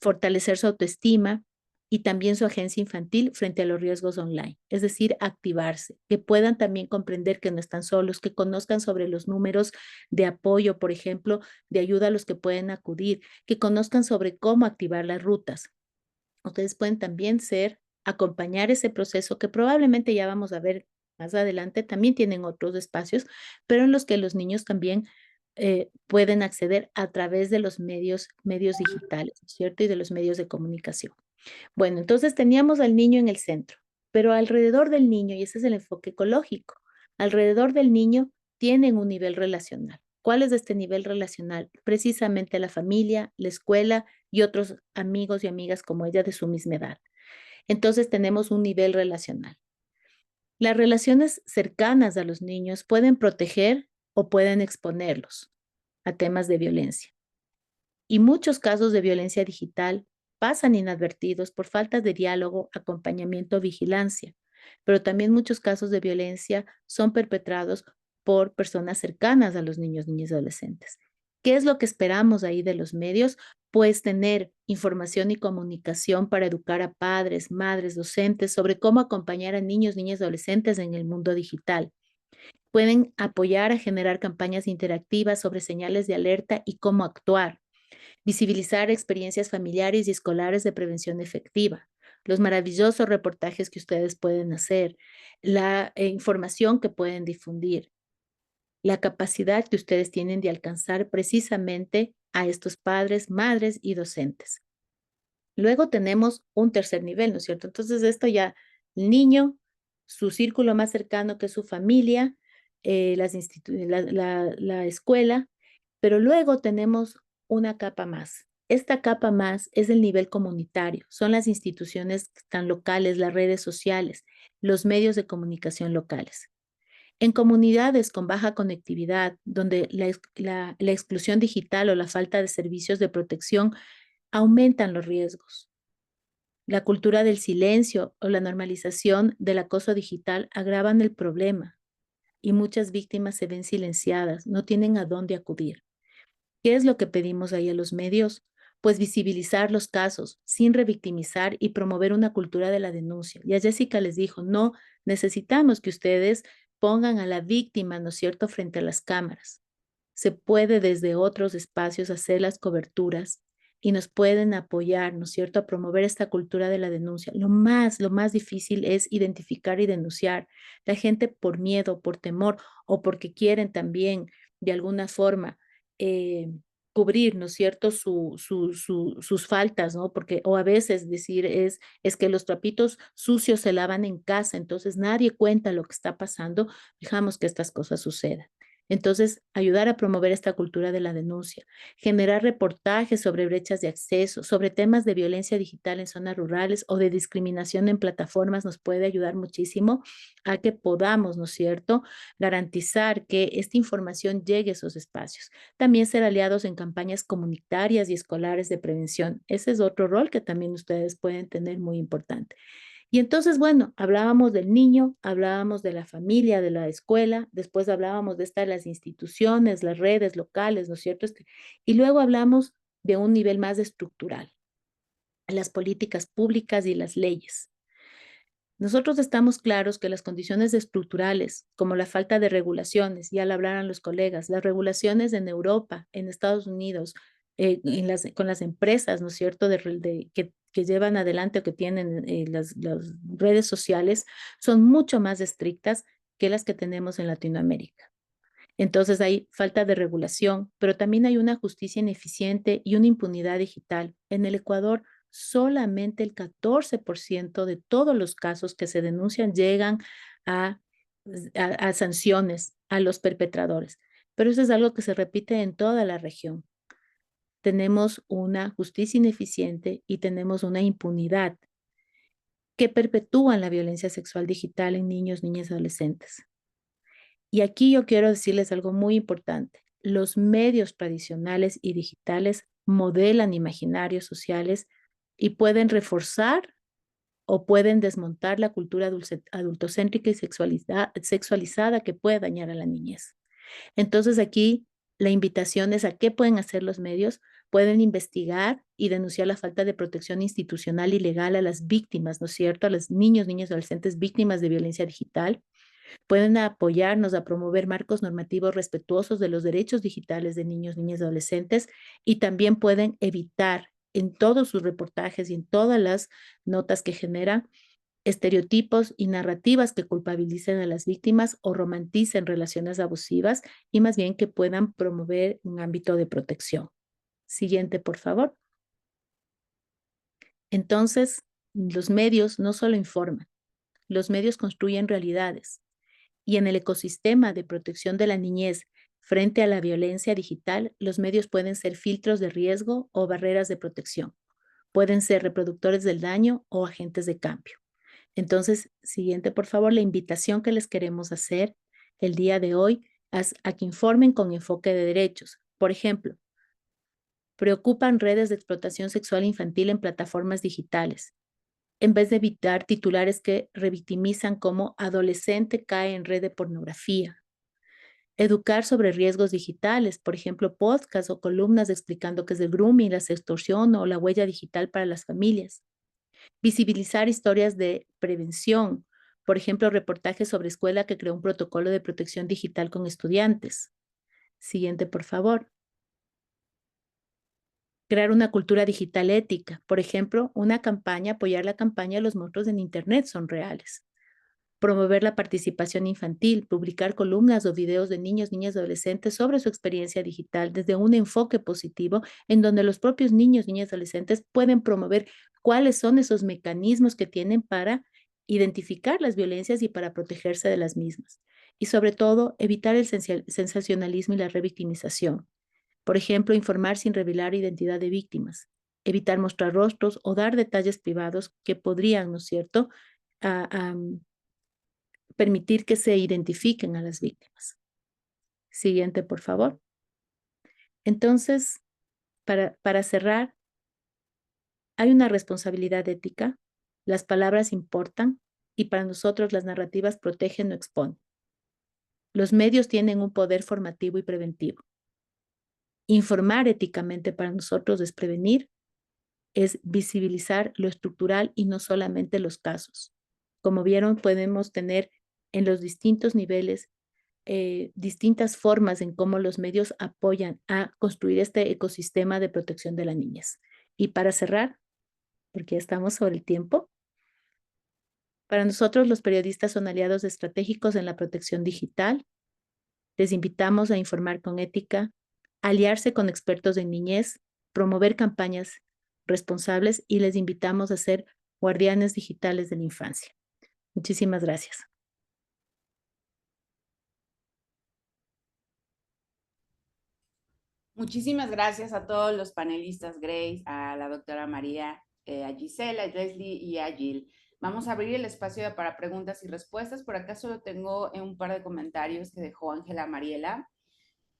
fortalecer su autoestima y también su agencia infantil frente a los riesgos online, es decir, activarse, que puedan también comprender que no están solos, que conozcan sobre los números de apoyo, por ejemplo, de ayuda a los que pueden acudir, que conozcan sobre cómo activar las rutas. Ustedes pueden también acompañar ese proceso que probablemente ya vamos a ver más adelante, también tienen otros espacios, pero en los que los niños también pueden acceder a través de los medios digitales, ¿cierto? Y de los medios de comunicación. Bueno, entonces teníamos al niño en el centro, pero alrededor del niño, y ese es el enfoque ecológico, alrededor del niño tienen un nivel relacional. ¿Cuál es este nivel relacional? Precisamente la familia, la escuela y otros amigos y amigas como ella de su misma edad. Entonces tenemos un nivel relacional. Las relaciones cercanas a los niños pueden proteger o pueden exponerlos a temas de violencia. Y muchos casos de violencia digital pasan inadvertidos por falta de diálogo, acompañamiento, vigilancia, pero también muchos casos de violencia son perpetrados por personas cercanas a los niños, niñas y adolescentes. ¿Qué es lo que esperamos ahí de los medios? Pues tener información y comunicación para educar a padres, madres, docentes sobre cómo acompañar a niños, niñas y adolescentes en el mundo digital. Pueden apoyar a generar campañas interactivas sobre señales de alerta y cómo actuar. Visibilizar experiencias familiares y escolares de prevención efectiva, los maravillosos reportajes que ustedes pueden hacer, la información que pueden difundir, la capacidad que ustedes tienen de alcanzar precisamente a estos padres, madres y docentes. Luego tenemos un tercer nivel, ¿no es cierto? Entonces esto ya, el niño, su círculo más cercano que es su familia, la escuela, pero luego tenemos una capa más. Esta capa más es el nivel comunitario, son las instituciones tan locales, las redes sociales, los medios de comunicación locales. En comunidades con baja conectividad, donde la exclusión digital o la falta de servicios de protección aumentan los riesgos. La cultura del silencio o la normalización del acoso digital agravan el problema y muchas víctimas se ven silenciadas, no tienen a dónde acudir. ¿Qué es lo que pedimos ahí a los medios? Pues visibilizar los casos sin revictimizar y promover una cultura de la denuncia. Ya Jessica les dijo, no necesitamos que ustedes pongan a la víctima, ¿no es cierto?, frente a las cámaras. Se puede desde otros espacios hacer las coberturas y nos pueden apoyar, ¿no es cierto?, a promover esta cultura de la denuncia. Lo más difícil es identificar y denunciar. La gente por miedo, por temor o porque quieren también de alguna forma cubrir, ¿no es cierto?, sus faltas, ¿no? Porque, o a veces decir es que los trapitos sucios se lavan en casa, entonces nadie cuenta lo que está pasando, dejamos que estas cosas sucedan. Entonces, ayudar a promover esta cultura de la denuncia, generar reportajes sobre brechas de acceso, sobre temas de violencia digital en zonas rurales o de discriminación en plataformas nos puede ayudar muchísimo a que podamos, ¿no es cierto?, garantizar que esta información llegue a esos espacios. También ser aliados en campañas comunitarias y escolares de prevención. Ese es otro rol que también ustedes pueden tener muy importante. Y entonces, bueno, hablábamos del niño, hablábamos de la familia, de la escuela, después hablábamos de las instituciones, las redes locales, ¿no es cierto? Y luego hablamos de un nivel más estructural, las políticas públicas y las leyes. Nosotros estamos claros que las condiciones estructurales, como la falta de regulaciones, ya lo hablaron los colegas, las regulaciones en Europa, en Estados Unidos, con las empresas, ¿no es cierto?, que llevan adelante o que tienen las redes sociales, son mucho más estrictas que las que tenemos en Latinoamérica. Entonces hay falta de regulación, pero también hay una justicia ineficiente y una impunidad digital. En el Ecuador, solamente el 14% de todos los casos que se denuncian llegan a, a sanciones a los perpetradores. Pero eso es algo que se repite en toda la región. Tenemos una justicia ineficiente y tenemos una impunidad que perpetúan la violencia sexual digital en niños, niñas y adolescentes. Y aquí yo quiero decirles algo muy importante. Los medios tradicionales y digitales modelan imaginarios sociales y pueden reforzar o pueden desmontar la cultura adultocéntrica y sexualizada que puede dañar a la niñez. Entonces aquí la invitación es a qué pueden hacer los medios. Pueden investigar y denunciar la falta de protección institucional y legal a las víctimas, ¿no es cierto? A los niños, niñas y adolescentes víctimas de violencia digital. Pueden apoyarnos a promover marcos normativos respetuosos de los derechos digitales de niños, niñas y adolescentes y también pueden evitar en todos sus reportajes y en todas las notas que generan estereotipos y narrativas que culpabilicen a las víctimas o romanticen relaciones abusivas y más bien que puedan promover un ámbito de protección. Siguiente, por favor. Entonces, los medios no solo informan, los medios construyen realidades. Y en el ecosistema de protección de la niñez frente a la violencia digital, los medios pueden ser filtros de riesgo o barreras de protección. Pueden ser reproductores del daño o agentes de cambio. Entonces, siguiente, por favor, la invitación que les queremos hacer el día de hoy es a que informen con enfoque de derechos. Por ejemplo, preocupan redes de explotación sexual infantil en plataformas digitales, en vez de evitar titulares que revictimizan como adolescente cae en red de pornografía. Educar sobre riesgos digitales, por ejemplo, podcasts o columnas explicando qué es el grooming, la sextorsión o la huella digital para las familias. Visibilizar historias de prevención, por ejemplo, reportajes sobre escuela que creó un protocolo de protección digital con estudiantes. Siguiente, por favor. Crear una cultura digital ética. Por ejemplo, apoyar la campaña Los monstruos en Internet son reales. Promover la participación infantil, publicar columnas o videos de niños, niñas y adolescentes sobre su experiencia digital desde un enfoque positivo en donde los propios niños, niñas y adolescentes pueden promover cuáles son esos mecanismos que tienen para identificar las violencias y para protegerse de las mismas. Y sobre todo, evitar el sensacionalismo y la revictimización. Por ejemplo, informar sin revelar identidad de víctimas, evitar mostrar rostros o dar detalles privados que podrían, ¿no es cierto?, permitir que se identifiquen a las víctimas. Siguiente, por favor. Entonces, para cerrar, hay una responsabilidad ética, las palabras importan y para nosotros las narrativas protegen o exponen. Los medios tienen un poder formativo y preventivo. Informar éticamente para nosotros es prevenir, es visibilizar lo estructural y no solamente los casos. Como vieron, podemos tener en los distintos niveles distintas formas en cómo los medios apoyan a construir este ecosistema de protección de la niñez. Y para cerrar, porque ya estamos sobre el tiempo, para nosotros los periodistas son aliados estratégicos en la protección digital. Les invitamos a informar con ética, aliarse con expertos en niñez, promover campañas responsables y les invitamos a ser guardianes digitales de la infancia. Muchísimas gracias. Muchísimas gracias a todos los panelistas, Grace, a la doctora María, a Gisela, a Leslie y a Jill. Vamos a abrir el espacio para preguntas y respuestas. Por acá solo tengo un par de comentarios que dejó Ángela Mariela,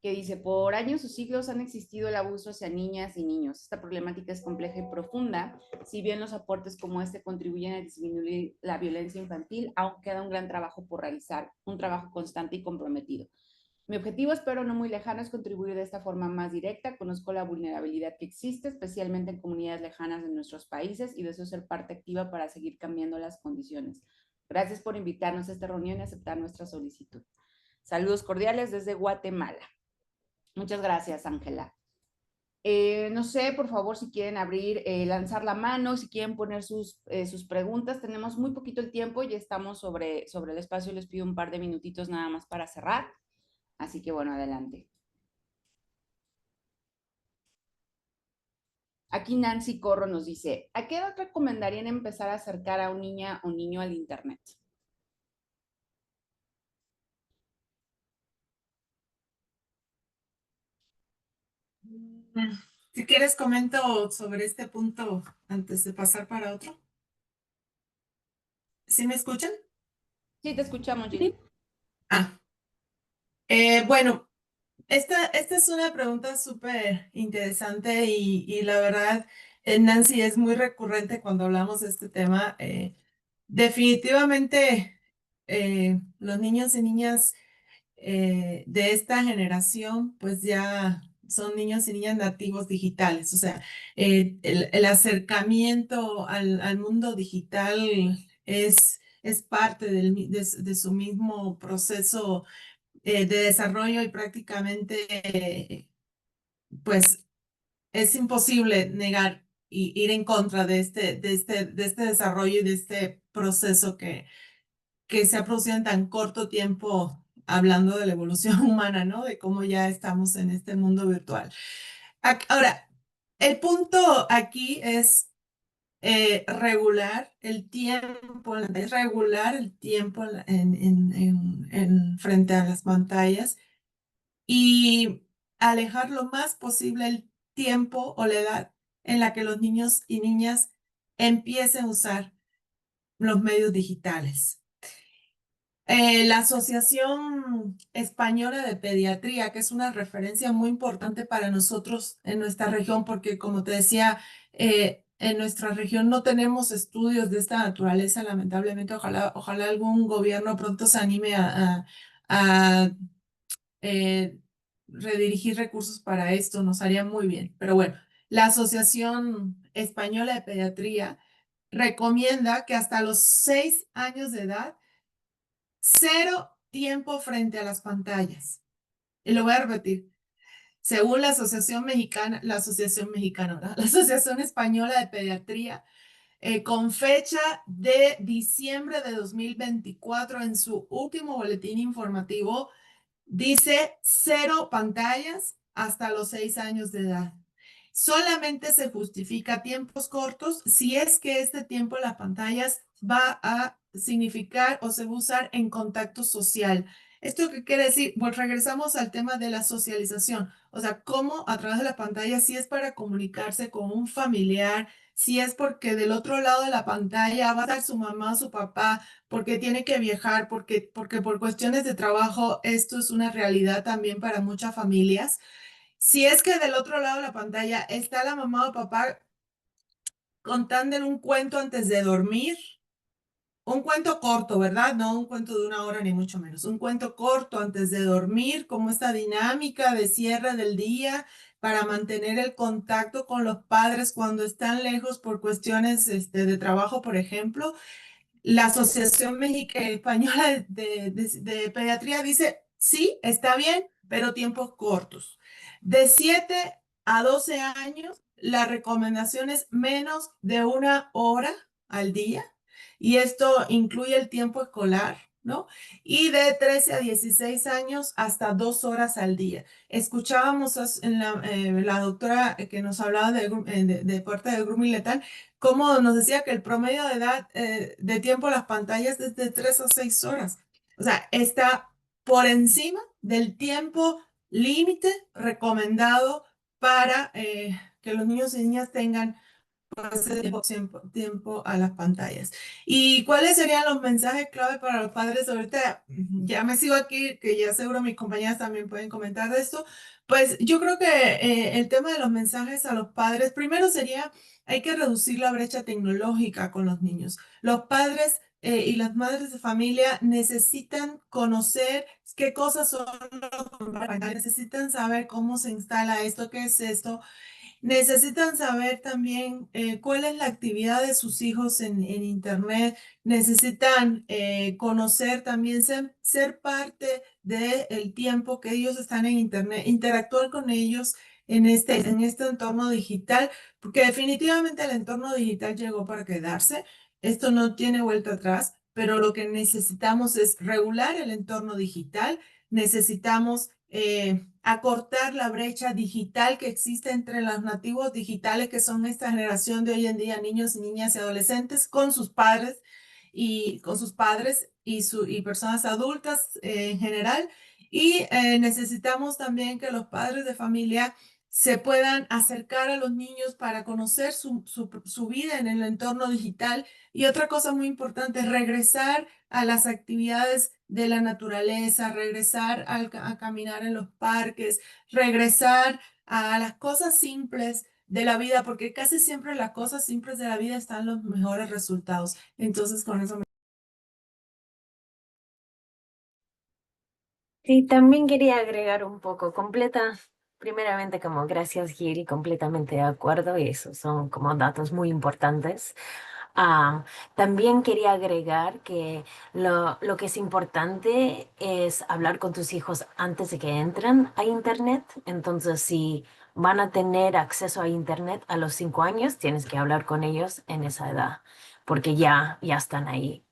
que dice, por años o siglos han existido el abuso hacia niñas y niños. Esta problemática es compleja y profunda. Si bien los aportes como este contribuyen a disminuir la violencia infantil, aún queda un gran trabajo por realizar, un trabajo constante y comprometido. Mi objetivo, espero no muy lejano, es contribuir de esta forma más directa. Conozco la vulnerabilidad que existe, especialmente en comunidades lejanas de nuestros países, y deseo ser parte activa para seguir cambiando las condiciones. Gracias por invitarnos a esta reunión y aceptar nuestra solicitud. Saludos cordiales desde Guatemala. Muchas gracias, Ángela. No sé, por favor, si quieren abrir, lanzar la mano, si quieren poner sus preguntas. Tenemos muy poquito el tiempo, ya estamos sobre el espacio. Les pido un par de minutitos nada más para cerrar. Así que bueno, adelante. Aquí Nancy Corro nos dice, ¿a qué edad recomendarían empezar a acercar a una niña o niño al Internet? Si quieres, comento sobre este punto antes de pasar para otro. ¿Sí me escuchan? Sí, te escuchamos, Jill. Bueno, esta es una pregunta súper interesante y la verdad, Nancy, es muy recurrente cuando hablamos de este tema. Definitivamente, los niños y niñas de esta generación, pues ya son niños y niñas nativos digitales. O sea, el acercamiento al mundo digital es parte de su mismo proceso de desarrollo y prácticamente, pues, es imposible negar y ir en contra de este desarrollo y de este proceso que se ha producido en tan corto tiempo, hablando de la evolución humana, ¿no? De cómo ya estamos en este mundo virtual. Ahora, el punto aquí es regular el tiempo, frente a las pantallas y alejar lo más posible el tiempo o la edad en la que los niños y niñas empiecen a usar los medios digitales. La Asociación Española de Pediatría, que es una referencia muy importante para nosotros en nuestra región, porque como te decía, en nuestra región no tenemos estudios de esta naturaleza, lamentablemente. Ojalá algún gobierno pronto se anime a redirigir recursos para esto, nos haría muy bien. Pero bueno, la Asociación Española de Pediatría recomienda que hasta los 6 años de edad, 0 tiempo frente a las pantallas. Y lo voy a repetir. Según la Asociación Española de Pediatría, con fecha de diciembre de 2024, en su último boletín informativo, dice 0 pantallas hasta los 6 años de edad. Solamente se justifica tiempos cortos si es que este tiempo en las pantallas va a significar o se va a usar en contacto social. ¿Esto qué quiere decir? Pues regresamos al tema de la socialización. O sea, cómo a través de la pantalla, si es para comunicarse con un familiar, si es porque del otro lado de la pantalla va a estar su mamá o su papá, porque tiene que viajar, porque por cuestiones de trabajo esto es una realidad también para muchas familias. Si es que del otro lado de la pantalla está la mamá o papá contándole un cuento antes de dormir, un cuento corto, ¿verdad? No un cuento de 1 hora ni mucho menos, un cuento corto antes de dormir, como esta dinámica de cierre del día para mantener el contacto con los padres cuando están lejos por cuestiones de trabajo, por ejemplo. La Asociación Española de Pediatría dice, sí, está bien, pero tiempos cortos. De 7 a 12 años, la recomendación es menos de 1 hora al día, y esto incluye el tiempo escolar. ¿no? Y de 13 a 16 años hasta 2 horas al día. Escuchábamos en la doctora que nos hablaba de parte del grooming letal, cómo nos decía que el promedio de edad de tiempo en las pantallas es de 3 a 6 horas. O sea, está por encima del tiempo límite recomendado para que los niños y niñas tengan ese tiempo a las pantallas. ¿Y cuáles serían los mensajes clave para los padres? Ahorita ya me sigo aquí, que ya seguro mis compañeras también pueden comentar de esto. Pues yo creo que el tema de los mensajes a los padres, primero sería, hay que reducir la brecha tecnológica con los niños. Los padres y las madres de familia necesitan conocer qué cosas son los pantallas, necesitan saber cómo se instala esto, qué es esto. Necesitan saber también cuál es la actividad de sus hijos en Internet. Necesitan conocer también, ser parte del tiempo que ellos están en Internet, interactuar con ellos en este entorno digital, porque definitivamente el entorno digital llegó para quedarse. Esto no tiene vuelta atrás, pero lo que necesitamos es regular el entorno digital. Necesitamos acortar la brecha digital que existe entre los nativos digitales, que son esta generación de hoy en día, niños y niñas y adolescentes, con sus padres y personas adultas en general. Y necesitamos también que los padres de familia se puedan acercar a los niños para conocer su vida en el entorno digital. Y otra cosa muy importante es regresar a las actividades de la naturaleza, regresar a caminar en los parques, regresar a las cosas simples de la vida, porque casi siempre las cosas simples de la vida están los mejores resultados. Entonces, con eso Sí, también quería agregar un poco, primeramente como gracias Gil, completamente de acuerdo, y esos son como datos muy importantes. También quería agregar que lo que es importante es hablar con tus hijos antes de que entren a Internet. Entonces, si van a tener acceso a Internet a los 5 años, tienes que hablar con ellos en esa edad, porque ya están ahí.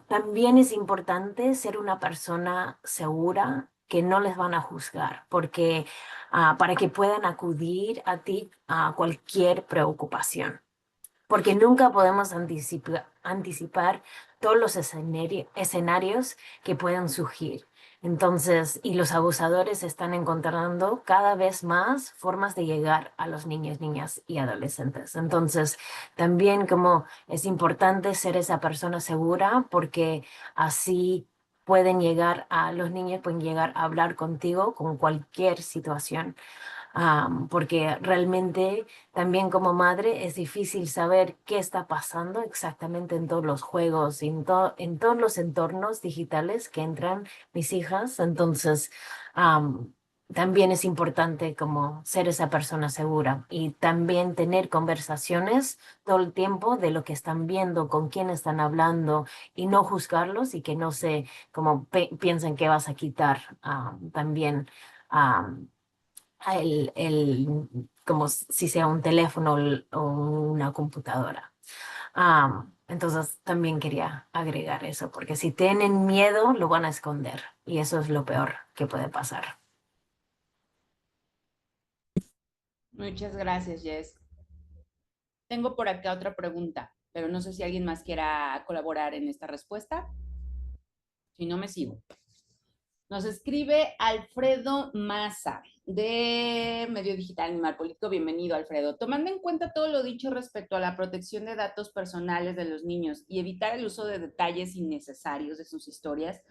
También es importante ser una persona segura que no les van a juzgar, porque para que puedan acudir a ti a cualquier preocupación, porque nunca podemos anticipar todos los escenarios que pueden surgir. Entonces, y los abusadores están encontrando cada vez más formas de llegar a los niños, niñas y adolescentes. Entonces, también como es importante ser esa persona segura, porque así los niños pueden llegar a hablar contigo con cualquier situación. Porque realmente también como madre es difícil saber qué está pasando exactamente en todos los juegos, en todos los entornos digitales que entran mis hijas. Entonces, también es importante como ser esa persona segura y también tener conversaciones todo el tiempo de lo que están viendo, con quién están hablando y no juzgarlos y que no se como piensen que vas a quitar también. Como si sea un teléfono o una computadora. Entonces también quería agregar eso, porque si tienen miedo, lo van a esconder y eso es lo peor que puede pasar. Muchas gracias, Jess. Tengo por acá otra pregunta, pero no sé si alguien más quiera colaborar en esta respuesta. Si no, me sigo. Nos escribe Alfredo Maza, de Medio Digital Animal Político. Bienvenido, Alfredo. Tomando en cuenta todo lo dicho respecto a la protección de datos personales de los niños y evitar el uso de detalles innecesarios de sus historias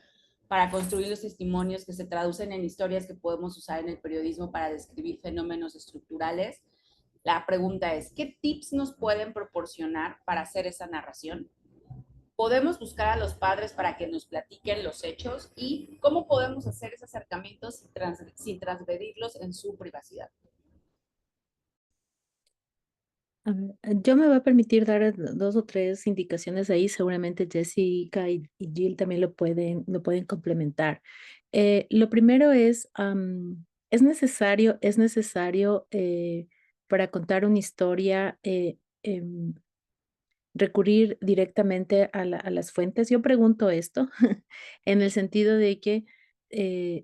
para construir los testimonios que se traducen en historias que podemos usar en el periodismo para describir fenómenos estructurales, la pregunta es, ¿qué tips nos pueden proporcionar para hacer esa narración? ¿Podemos buscar a los padres para que nos platiquen los hechos? ¿Y cómo podemos hacer esos acercamientos sin transgredirlos en su privacidad? A ver, yo me voy a permitir dar 2 o 3 indicaciones ahí, seguramente Jessica y Jill también lo pueden complementar. Lo primero es necesario para contar una historia recurrir directamente a las fuentes. Yo pregunto esto en el sentido de que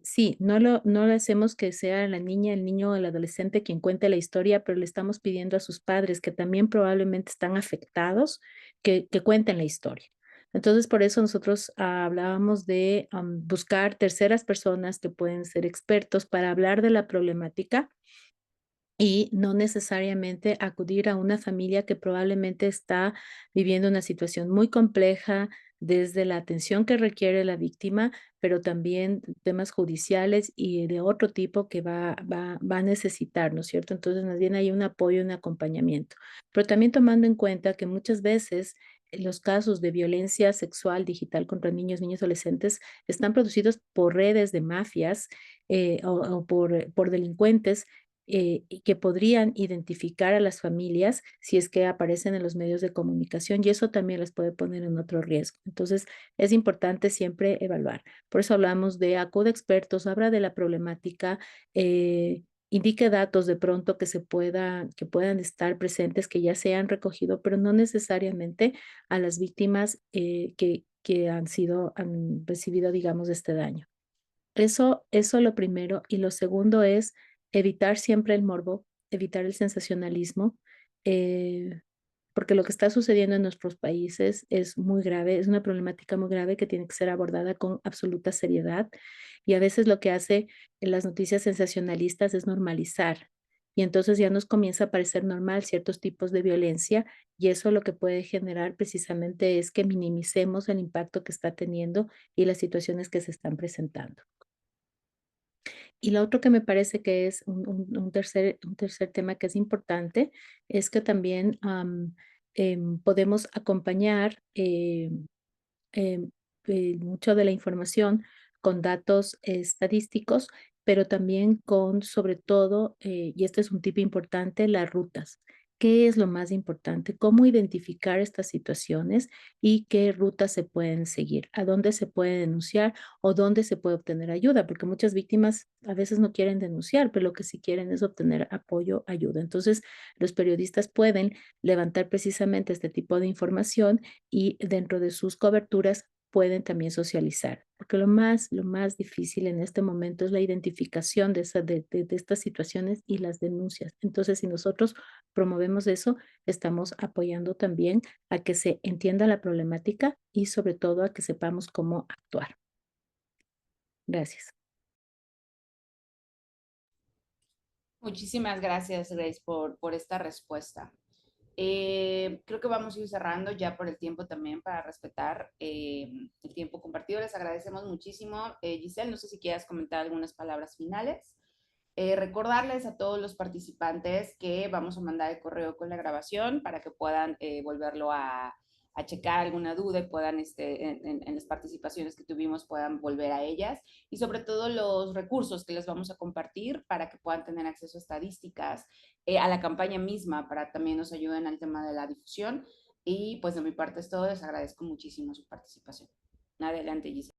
sí, no lo hacemos que sea la niña, el niño o el adolescente quien cuente la historia, pero le estamos pidiendo a sus padres, que también probablemente están afectados, que cuenten la historia. Entonces, por eso nosotros hablábamos de buscar terceras personas que pueden ser expertos para hablar de la problemática y no necesariamente acudir a una familia que probablemente está viviendo una situación muy compleja desde la atención que requiere la víctima, pero también temas judiciales y de otro tipo que va a necesitar, ¿no es cierto? Entonces, más bien hay un apoyo, un acompañamiento. Pero también tomando en cuenta que muchas veces los casos de violencia sexual digital contra niños, niños, adolescentes están producidos por redes de mafias o por delincuentes y que podrían identificar a las familias si es que aparecen en los medios de comunicación y eso también las puede poner en otro riesgo. Entonces, es importante siempre evaluar. Por eso hablamos de acude a expertos, habla de la problemática, indique datos de pronto que puedan estar presentes, que ya se han recogido, pero no necesariamente a las víctimas que han recibido, digamos, este daño. Eso lo primero. Y lo segundo es evitar siempre el morbo, evitar el sensacionalismo, eh, porque lo que está sucediendo en nuestros países es muy grave, es una problemática muy grave que tiene que ser abordada con absoluta seriedad. Y a veces lo que hace las noticias sensacionalistas es normalizar. Y entonces ya nos comienza a parecer normal ciertos tipos de violencia y eso lo que puede generar precisamente es que minimicemos el impacto que está teniendo y las situaciones que se están presentando. Y lo otro que me parece que es un tercer tema que es importante, es que también, podemos acompañar, em, mucho de la información con datos estadísticos, pero también con, sobre todo, y este es un tip importante, las rutas. ¿Qué es lo más importante? ¿Cómo identificar estas situaciones y qué rutas se pueden seguir? ¿A dónde se puede denunciar o dónde se puede obtener ayuda? Porque muchas víctimas a veces no quieren denunciar, pero lo que sí quieren es obtener apoyo, ayuda. Entonces, los periodistas pueden levantar precisamente este tipo de información y dentro de sus coberturas pueden también socializar, porque lo más difícil en este momento es la identificación de estas situaciones y las denuncias. Entonces, si nosotros promovemos eso, estamos apoyando también a que se entienda la problemática y sobre todo a que sepamos cómo actuar. Gracias. Muchísimas gracias, Grace, por esta respuesta. Creo que vamos a ir cerrando ya por el tiempo también para respetar el tiempo compartido. Les agradecemos muchísimo. Giselle, no sé si quieras comentar algunas palabras finales. Recordarles a todos los participantes que vamos a mandar el correo con la grabación para que puedan volverlo a checar alguna duda y puedan, en las participaciones que tuvimos, puedan volver a ellas. Y sobre todo los recursos que les vamos a compartir para que puedan tener acceso a estadísticas, a la campaña misma, para que también nos ayuden al tema de la difusión. Y pues de mi parte es todo. Les agradezco muchísimo su participación. Adelante, Giselle.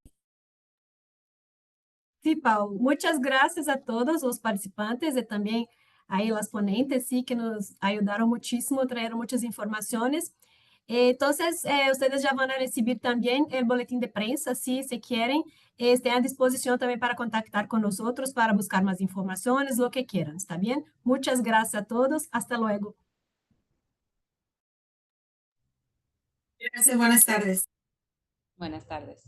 Sí, Paulo, muchas gracias a todos los participantes y también ahí las ponentes, sí, que nos ayudaron muchísimo, trajeron muchas informaciones. Entonces, ustedes ya van a recibir también el boletín de prensa, si quieren, estén a disposición también para contactar con nosotros, para buscar más informaciones, lo que quieran, ¿está bien? Muchas gracias a todos, hasta luego. Gracias, buenas tardes. Buenas tardes.